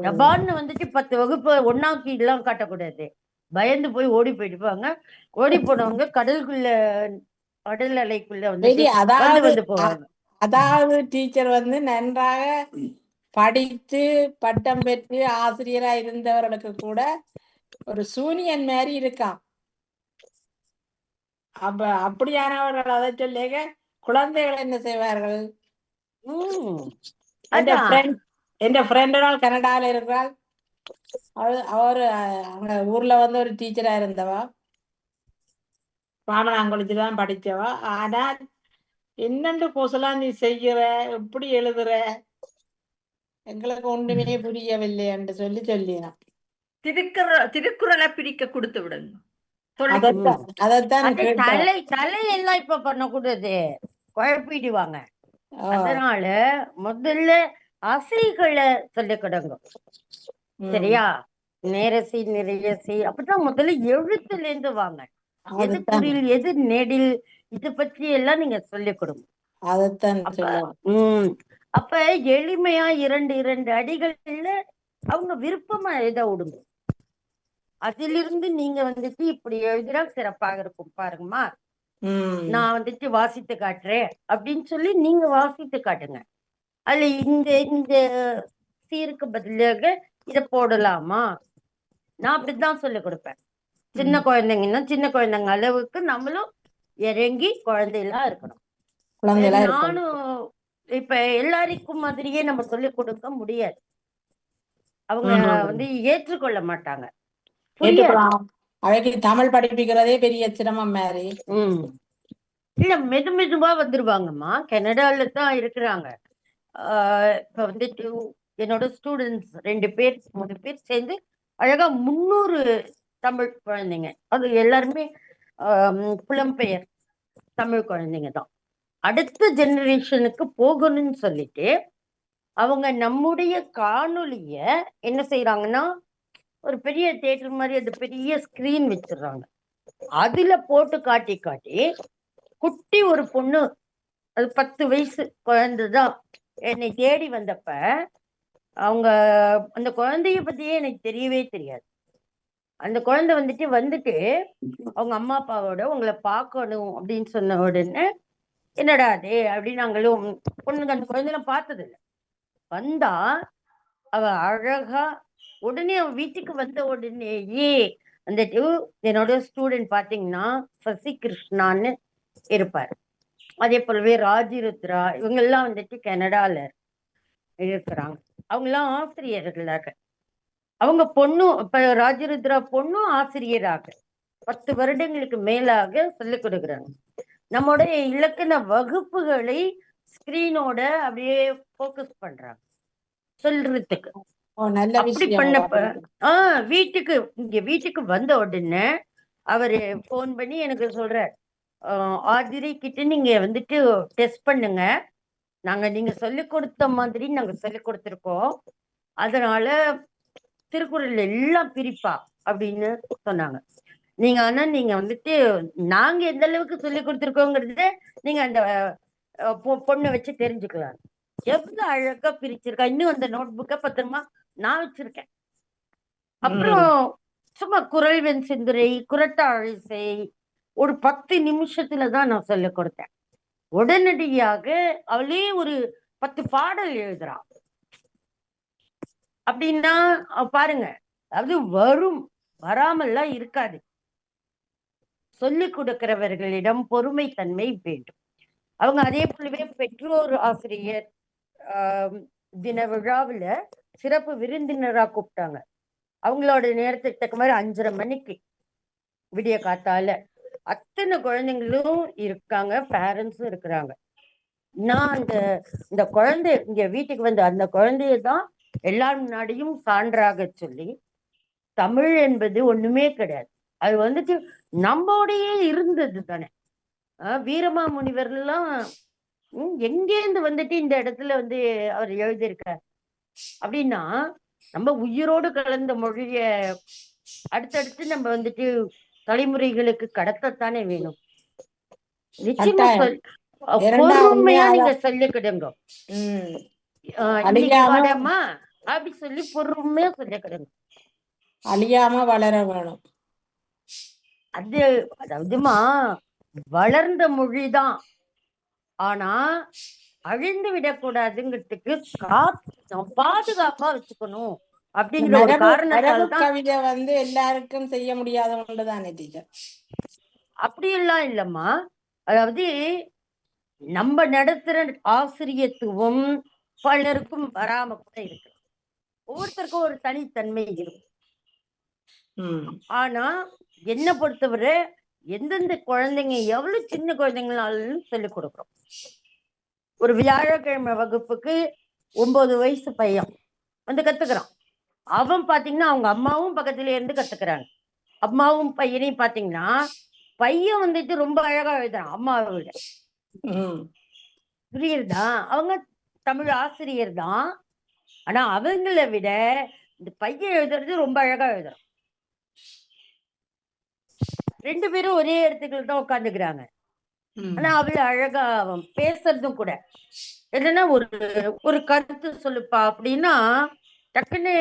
டபான்னு வந்துட்டு 10 வகுப்பு ஒன்னாக்கி எல்லாம் காட்டக்கூடாது. பயந்து போய் ஓடி போயிடுவாங்க. ஓடி போனவங்க கடல் அலைக்குள்ள சரி, வந்து வந்து போவாங்க. அதாவது டீச்சர் வந்து நன்றாக படித்து பட்டம் பெற்று ஆசிரியரா இருந்தவர்களுக்கு கூட ஒரு சூனியன் மாதிரி இருக்கான். அப்படியானவர்கள் அதை சொல்லேக குழந்தைகள் என்ன செய்வார்கள்? என் ஃப்ரெண்ட் நாள் கனடால இருக்கிறாள். அவரு அங்க ஊர்ல வந்து ஒரு டீச்சரா இருந்தவா, பாமனாங்குளத்துதான் படிச்சவா. ஆனா என்னண்டு போசலாம் நீ செய்கிற, எப்படி எழுதுற, எங்களுக்கு ஒண்ணுமே புரியவில்லை என்று சொல்லினான். திருக்குறளை பிரிக்க கொடுத்து விடுங்க. அதைத்தான் தலையெல்லாம் இப்ப பண்ணக்கூடாது, குழப்பிடுவாங்க. அதனால முதல்ல அசைகளை சொல்லி கொடுங்க. சரியா? நேரசி, நிறையசி, அப்படிதான் முதல்ல எழுத்துல இருந்து வாங்க. எது குறில், எது நெடில், இது பற்றி எல்லாம் நீங்க சொல்லி கொடுங்க. அப்ப எளிமையா 2 அடிகள்ல அவங்க விருப்பமா எழுத விடுங்க. அதிலிருந்து நீங்க வந்துட்டு இப்படி எழுதினா சிறப்பாக இருக்கும் பாருங்கம்மா, நான் வந்துட்டு வாசித்து காட்டுறேன் அப்படின்னு சொல்லி நீங்க வாசித்து காட்டுங்க. அதுல இந்த சீருக்கு பதிலாக இதை போடலாமா, நான் அப்படித்தான் சொல்லி கொடுப்பேன். சின்ன குழந்தைங்கன்னா சின்ன குழந்தைங்க அளவுக்கு நம்மளும் இறங்கி குழந்தைகளா இருக்கணும். நானும் இப்ப எல்லாருக்கும் மாதிரியே நம்ம சொல்லிக் கொடுக்க முடியாது. அவங்க வந்து ஏற்றுக்கொள்ள மாட்டாங்க. அவைக்கு தமிழ் படிப்பிக்கிறதே பெரிய சிரமம் மாதிரி. இல்ல, மெதுவா வந்துருவாங்கம்மா. கனடால தான் இருக்கிறாங்க. இப்ப வந்துட்டு என்னோட ஸ்டூடெண்ட்ஸ் 2 பேர் 3 பேர் சேர்ந்து அழகா 300 தமிழ் குழந்தைங்க. அது எல்லாருமே புலம்பெயர் தமிழ் குழந்தைங்க தான். அடுத்த ஜெனரேஷனுக்கு போகணும்னு சொல்லிட்டு அவங்க நம்முடைய காணொலிய என்ன செய்யறாங்கன்னா, ஒரு பெரிய தியேட்டர் மாதிரி அது பெரிய ஸ்கிரீன் வச்சிடுறாங்க. அதுல போட்டு காட்டி குட்டி ஒரு பொண்ணு, அது 10 வயசு குழந்தைதான் என்னை தேடி வந்தப்ப, அவங்க அந்த குழந்தைய பத்தியே எனக்கு தெரியவே தெரியாது. அந்த குழந்தை வந்துட்டு அவங்க அம்மா அப்பாவோட உங்களை பார்க்கணும் அப்படின்னு சொன்ன உடனே, என்னடா அது அப்படின்னு நாங்களும் பொண்ணுங்க அந்த குழந்தைலாம் பார்த்தது இல்லை. வந்தா அவ அழகா உடனே அவன் வீட்டுக்கு வந்த உடனேயே வந்துட்டு, என்னோட ஸ்டூடெண்ட் பாத்தீங்கன்னா சசி கிருஷ்ணான்னு இருப்பாரு. அதே போலவே ராஜிருத்ரா, இவங்க எல்லாம் வந்துட்டு கனடால இருக்கிறாங்க. அவங்க எல்லாம் ஆசிரியர்களாக, அவங்க பொண்ணும் இப்ப ராஜருத்ரா பொண்ணும் ஆசிரியராக 10 வருடங்களுக்கு மேலாக சொல்லிக் கொடுக்குறாங்க. நம்முடைய இலக்கண வகுப்புகளை ஸ்கிரீனோட அப்படியே போக்கஸ் பண்றாங்க சொல்றதுக்கு. அப்படி பண்ணப்ப வீட்டுக்கு வந்த உடனே அவரு போன் பண்ணி எனக்கு சொல்றார், ஆதிரி கிட்ட நீங்க வந்துட்டு டெஸ்ட் பண்ணுங்க, நாங்க நீங்க சொல்லிக் கொடுத்த மாதிரி நாங்க சொல்லிக் கொடுத்துருக்கோம், அதனால திருக்குறள் எல்லாம் பிரிப்பா அப்படின்னு சொன்னாங்க. நீங்க வந்துட்டு நாங்க எந்த அளவுக்கு சொல்லி கொடுத்துருக்கோங்கிறத நீங்க அந்த பொண்ணை வச்சு தெரிஞ்சுக்கலாம். எவ்வளவு அழகா பிரிச்சிருக்கா. இன்னும் அந்த நோட் புக்கை பத்திரமா நான் வச்சிருக்கேன். அப்புறம் சும்மா குறள் வெண் சிந்துரை, குறட்டாழிசை ஒரு 10 நிமிஷத்துலதான் நான் சொல்லிக் கொடுத்தேன். உடனடியாக அவளே ஒரு 10 பாடல் எழுதுறான். அப்படின்னா பாருங்க, அதாவது வராமல்லாம் இருக்காது. சொல்லிக் கொடுக்கிறவர்களிடம் பொறுமை தன்மை வேண்டும். அவங்க அதே போலவே பெற்றோர் ஆசிரியர் தின விழாவுல சிறப்பு விருந்தினரா கூப்பிட்டாங்க. அவங்களோட நேரத்துக்கு தக்க மாதிரி 5:30 மணிக்கு விடிய காத்தால அத்தனை குழந்தைங்களும் இருக்காங்க, பேரண்ட்ஸும் இருக்கிறாங்க. நான் இந்த குழந்தை இங்க வீட்டுக்கு வந்து அந்த குழந்தையதான் எல்லார் முன்னாடியும் சான்றாக சொல்லி தமிழ் என்பது ஒண்ணுமே கிடையாது. அது வந்துட்டு நம்மோடையே இருந்தது தானே. வீரமாமுனிவர்லாம் எங்கேருந்து வந்துட்டு இந்த இடத்துல வந்து அவர் எழுதியிருக்கார் அப்படின்னா, நம்ம உயிரோடு கலந்த மொழிய அடுத்தடுத்து நம்ம வந்துட்டு தலைமுறைகளுக்கு கடத்தத்தானே வேணும். நிச்சயமா கட்டாயம். இரண்டாவது பொறுமையா உண்மையாக நீங்க சொல்லிக்கிடுங்க. இன்னைக்கு அழியாம வரமா அப்படி சொல்லி பொறுமையா சொல்லிக்கிடுங்க. அழியாம வளர வேணும். அதாவதுமா வளர்ந்த மொழிதான், ஆனா அழிந்து விடக்கூடாதுங்கிறதுக்கு பாதுகாப்பா வச்சுக்கணும் அப்படிங்கிற ஒரு மரபு காரணத்தால் தான். கவிதை வந்து எல்லாருக்கும் செய்ய முடியாத ஒன்றுதானே டீச்சர். அப்படியெல்லாம் இல்லம்மா. அதாவது நம்ம நடத்துற ஆசிரியத்துவம் பலருக்கும் வராம கூட இருக்கு. ஒவ்வொருத்தருக்கும் ஒரு தனித்தன்மை இருக்கும். ஆனா என்ன பொறுத்தவரை எந்தெந்த குழந்தைங்க எவ்வளவு சின்ன குழந்தைங்களாலும் சொல்லிக் கொடுக்குறோம். ஒரு வியாழக்கிழமை வகுப்புக்கு 9 வயசு பையன் வந்து கத்துக்கிறான். அவன் பாத்தீங்கன்னா அவங்க அம்மாவும் பக்கத்துல இருந்து கத்துக்கிறாங்க. அம்மாவும் பையனையும் பாத்தீங்கன்னா பையன் வந்துட்டு ரொம்ப அழகா எழுதுறான் அம்மாவை விட. புரியுதா? அவங்க தமிழ் ஆசிரியர் தான், ஆனா அவங்கள விட இந்த பையன் எழுதுறது ரொம்ப அழகா எழுதுறான். 2 பேரும் ஒரே இடத்துக்குள்ள தான் உட்காந்துக்கிறாங்க. ஆனா அவ்வளவு அழகா அவன் பேசுறதும் கூட. என்னன்னா ஒரு ஒரு கருத்து சொல்லுப்பா அப்படின்னா டக்குன்னு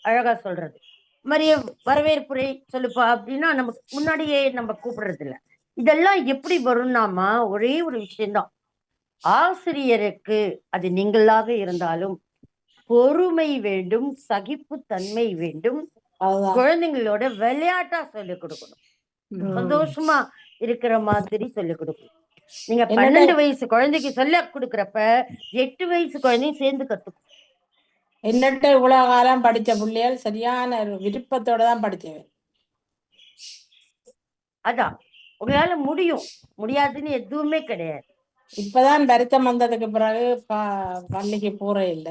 அழகா சொல்றது. மரிய வரவேற்புரை சொல்லுப்பா அப்படின்னா நமக்கு முன்னாடியே நம்ம கூப்பிடுறது இல்ல. இதெல்லாம் எப்படி வரும்னாமா ஒரே ஒரு விஷயம்தான். ஆசிரியருக்கு அது நீங்களாக இருந்தாலும் பொறுமை வேண்டும், சகிப்பு தன்மை வேண்டும். குழந்தைங்களோட விளையாட்டா சொல்லிக் கொடுக்கணும், சந்தோஷமா இருக்கிற மாதிரி சொல்லிக் கொடுக்கணும். நீங்க 12 வயசு குழந்தைக்கு சொல்ல கொடுக்குறப்ப 8 வயசு குழந்தையும் சேர்ந்து கத்துக்கும். என்னட்ட இவ்வளவு காலம் படிச்ச பிள்ளைகள் சரியான விருப்பத்தோட தான் படிச்சவன். அதான் உங்களால முடியும், முடியாதுன்னு எதுவுமே கிடையாது. இப்பதான் வருத்தம் வந்ததுக்கு பிறகு பள்ளிக்கு போற இல்ல.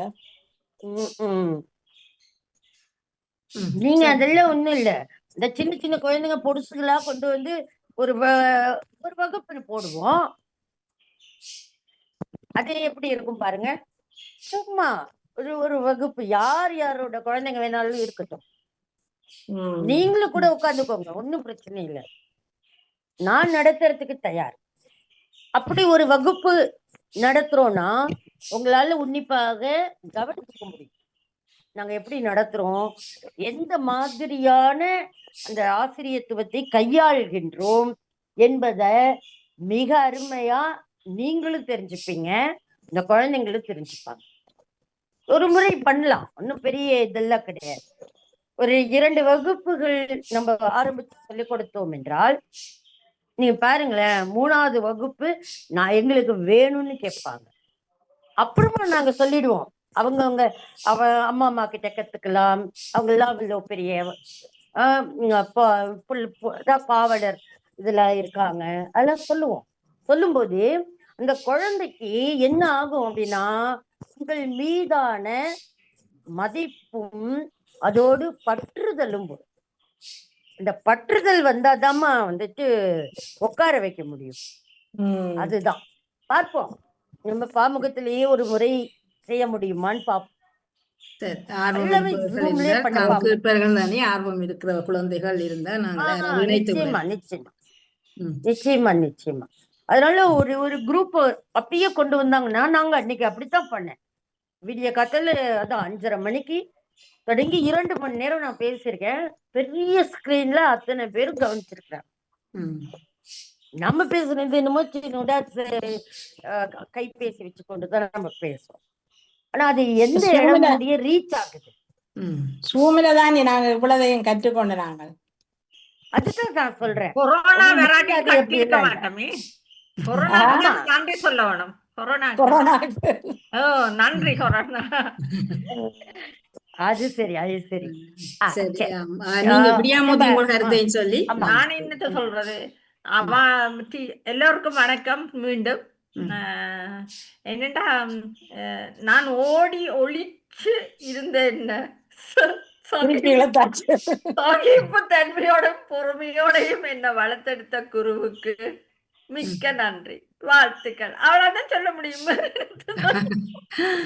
நீங்க அதெல்லாம் ஒண்ணும் இல்ல. இந்த சின்ன சின்ன குழந்தைங்க பொடுசுகளா கொண்டு வந்து ஒரு வகுப்பு போடுவோம். அது எப்படி இருக்கும் பாருங்க. சும்மா ஒரு வகுப்பு யார் யாரோட குழந்தைங்க வேணாலும் இருக்கட்டும், நீங்களும் கூட உட்காந்துக்கோங்க, ஒன்னும் பிரச்சனை இல்லை. நான் நடத்துறதுக்கு தயார். அப்படி ஒரு வகுப்பு நடத்துறோம்னா உங்களால உன்னிப்பாக கவனிச்சுக்க முடியும். நாங்க எப்படி நடத்துறோம், எந்த மாதிரியான அந்த ஆசிரியத்துவத்தை கையாள்கின்றோம் என்பதை மிக அருமையா நீங்களும் தெரிஞ்சுப்பீங்க, இந்த குழந்தைங்களும் தெரிஞ்சுப்பாங்க. ஒரு முறை பண்ணலாம், ஒன்னும் பெரிய இதெல்லாம் கிடையாது. ஒரு 2 வகுப்புகள் நம்ம ஆரம்பிச்சு சொல்லிக் கொடுத்தோம் என்றால் நீங்க பாருங்களேன், 3வது வகுப்பு நான் எங்களுக்கு வேணும்னு கேட்பாங்க. அப்புறமா நாங்க சொல்லிடுவோம், அவங்கவுங்க அம்மா அம்மா கிட்ட கத்துக்கலாம், அவங்க எல்லாம் இவ்வளோ பெரிய பாவலர் இதுல இருக்காங்க, அதெல்லாம் சொல்லுவோம். சொல்லும்போது அந்த குழந்தைக்கு என்ன ஆகும் அப்படின்னா உங்கள் மீதான மதிப்பும் அதோடு பற்றுதலும். இந்த பற்றுதல் வந்தாதாம்மா வந்துட்டு உட்கார வைக்க முடியும். அதுதான் பார்ப்போம், நம்ம பாமுகத்திலேயே ஒரு முறை செய்ய முடியுமான்னு பார்ப்போம். ஆர்வம் இருக்கிற குழந்தைகள் இருந்தா நிச்சயமா நிச்சயமா நிச்சயமா நிச்சயமா. அதனால ஒரு குரூப் அப்படியே கொண்டு வந்தாங்கன்னா, நாங்க அன்னைக்கு அப்படித்தான் பண்ணேன். விடிய காத்தால அதான் 5:30 மணிக்கு தொடங்கி 2 மணி நேரம் நான் பேசியிருக்கேன். பெரிய ஸ்கிரீன்ல அத்தனை பேரும் கவனிச்சிருக்கிறேன். நம்ம பேசுறது என்னமோ கைபேசி வச்சு கொண்டுதான் நம்ம பேசுறோம். ஆனா அது எந்த இடம் முடிய ரீச் ஆகுது. சூமில தான் நாங்க இவ்வளதையும் கற்றுக்கொண்டு நாங்கள். அதுதான் நான் சொல்றேன். கொரோனா வராட்டி கட்டிருக்க மாட்டோமே. கொரோனா நன்றி சொல்ல வேணும். கொரோனா நன்றி கொரோனா. அது சரி அது சரி. சொல்லி நான் என்னத்த சொல்றது, எல்லோருக்கும் வணக்கம் மீண்டும். என்னடா நான் ஓடி ஒளித்து இருந்த என்ன ச- திருப்பி இழுத்தாச்சு. சகிப்பு தன்மையோடும் பொறுமையோடையும் என்ன வளர்த்தெடுத்த குருவுக்கு மிக்க ம். நன்றி, வாழ்த்துக்கள். அவ்வளவுதான் சொல்ல முடியும்.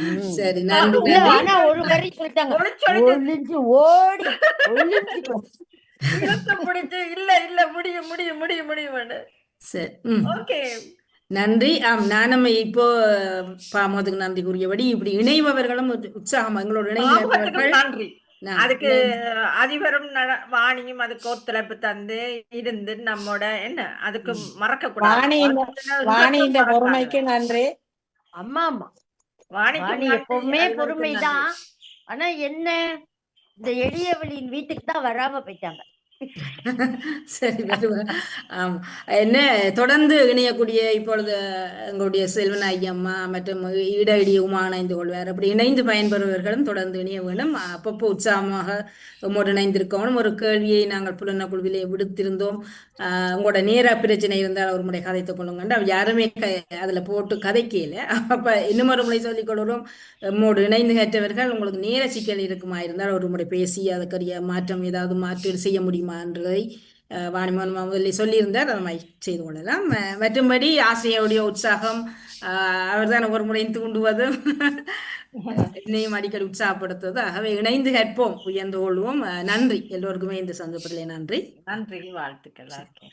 ம். சரி, நான் நன்றி இல்ல நன்றி. ஆனா ஒரு வரி சொல்லிட்டாங்க, ஒளிச்சொலிச்சு ஒளிஞ்சு ஓடி ஒளிஞ்சு இழுத்து பிடிச்சு இல்ல இல்ல முடியும் முடியும் முடியும் முடியும். சரி. ம். ஓகே, நன்றி. நானும் இப்போ பாமோதுக்கு நன்றி கூறியபடி இப்படி இணைபவர்களும் உற்சாகம் எங்களோட பாமுகத்துக்கும் இணைந்தவர்கள் நன்றி. அதுக்கு இணைந்து அதிபரும் வாணியும் அதுக்கு ஒத்துழைப்பு தந்து இருந்து நம்மோட என்ன அதுக்கு ம். மறக்க கூடாது. வாணியின் வாழ்த்துக்கள் வாணியின் என்றைக்கும் பொறுமைக்கு மறக்காதவர். நன்றி. அம்மா அம்மா வாணிக்கும் வாணி நன்றி, எப்பவுமே அதிபருக்கும் நன்றி. பொறுமைதான். ஆனா என்ன, இந்த எளியவளியின் வீட்டுக்கு தான் வராம போயிட்டாங்க. சரி, வருவேன். ஆம். என்ன தொடர்ந்து இணையக்கூடிய இப்பொழுது எங்களுடைய செல்வன் ஐயம்மா மற்றும் இடஇடி உமா இணைந்து கொள்வார். அப்படி இணைந்து பயன்பெறுபவர்களும் தொடர்ந்து இணைய வேண்டும். அப்பப்போ உற்சாகமாக உம்மோடு இணைந்திருக்கணும். ஒரு கேள்வியை நாங்கள் புலன குழுவிலே விடுத்திருந்தோம். உங்களோட நேர பிரச்சனை இருந்தால் ஒரு முறை கதைத்துக் கொள்ளுங்க. அவ யாருமே அதுல போட்டு கதைக்கல. அப்ப இன்னும் ஒரு முறை சொல்லிக் கொள்கிறோம். உம்மோடு இணைந்து கற்றவர்கள் உங்களுக்கு நேர சிக்கல் இருக்குமா இருந்தால் ஒரு முறை பேசி அதற்குரிய மாற்றம் ஏதாவது மாற்று செய்ய முடியுமா என்றதை வாணிமோகன் முதலில் சொல்லியிருந்தார். அதை மாதிரி செய்து கொள்ளலாம். மற்றும்படி ஆசிரியருடைய உற்சாகம் அவர்தான் ஒரு முறை தூண்டுவது என்னையும் அடிக்கடி உற்சாகப்படுத்துவது. ஆகவே இணைந்து கற்போம், உயர்ந்து கொள்வோம். நன்றி எல்லோருக்குமே இந்த சந்தர்ப்பத்திலே நன்றி. நன்றி, வாழ்த்துக்கள். ஓகே,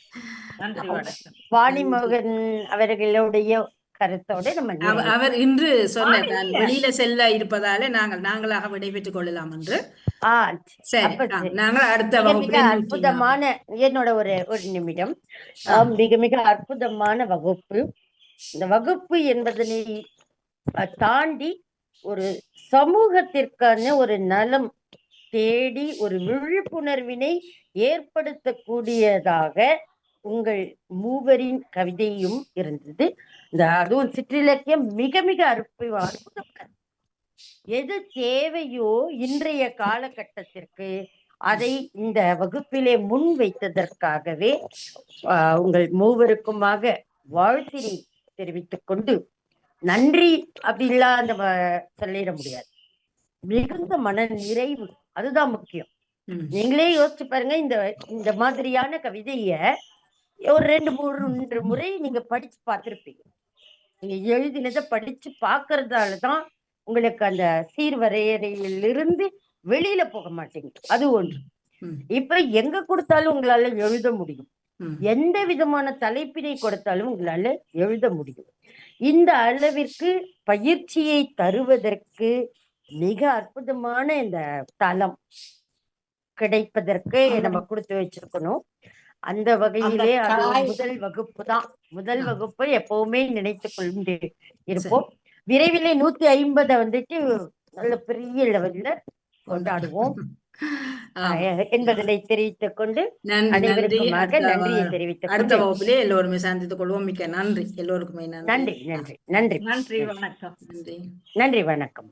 நன்றி, வணக்கம். வாணிமோகன் அவர்களுடைய கருத்தோட நம்ம நிறைவு அவர் இன்று சொன்னார், வாணி நான் இல்ல. வெளியில செல்ல இருப்பதால நாங்களாக விடைபெற்றுக் கொள்ளலாம் என்று. ஆ சரி, அப்ப சரி. நாங்கள் அடுத்த மிக மிக வகுப்பிலே 140. அற்புதமான, என்னோட ஒரு நிமிடம். மிக மிக அற்புதமான வகுப்பு. இந்த வகுப்பு என்பதனை தாண்டி ஒரு சமூகத்திற்கான ஒரு நலம் தேடி ஒரு விழிப்புணர்வினை ஏற்படுத்தக்கூடியதாக உங்கள் மூவரின் கவிதையும் இருந்தது. அதுவும் சிற்றிலக்கியம் மிக மிக அற்புதம். எது தேவையோ இன்றைய காலகட்டத்திற்கு அதை இந்த வகுப்பிலே முன் வைத்ததற்காகவே உங்கள் மூவருக்குமாக வாழ்த்தினை தெரிவித்துக் கொண்டு, நன்றி அப்படி இல்லாத சொல்லிட முடியாது. மிகுந்த மன நிறைவு, அதுதான் முக்கியம். நீங்களே யோசிச்சு பாருங்க, இந்த மாதிரியான கவிதைய ஒரு 2-3 முறை நீங்க படிச்சு பார்த்திருப்பீங்க. நீங்க எழுதினதை படிச்சு பார்க்கறதாலதான் உங்களுக்கு அந்த சீர்வரையறையிலிருந்து வெளியில போக மாட்டீங்க. அது ஒன்று. இப்ப எங்க கொடுத்தாலும் உங்களால எழுத முடியும். எந்த விதமான தலைப்பினை கொடுத்தாலும் உங்களால எழுத முடியும். இந்த அளவிற்கு பயிற்சியை தருவதற்கு மிக அற்புதமான இந்த தளம் கிடைப்பதற்கு நம்ம கொடுத்து வச்சிருக்கணும். அந்த வகையிலே அது முதல் வகுப்பு தான். முதல் வகுப்பை எப்பவுமே நினைத்து கொண்டு இருப்போம். விரைவிலே 150 வந்துட்டு நல்ல பெரிய லெவல்ல கொண்டாடுவோம் என்பதனை தெரிவித்துக் கொண்டு அனைவருக்குமாக நன்றியை தெரிவித்துக் அடுத்த கொண்டு வகுப்பிலே எல்லோருமே சந்தித்துக் கொள்வோம். மிக்க நன்றி எல்லோருக்குமே. நன்றி நன்றி நன்றி நன்றி, வணக்கம். நன்றி, வணக்கம்.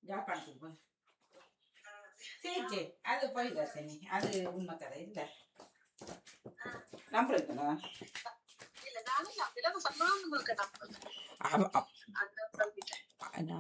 ஜாப்பானுக்கு போய் சரி சரி அது போயிதான் சரி அது உண்மை கதை இல்லை நம்புறீங்களா அண்ணா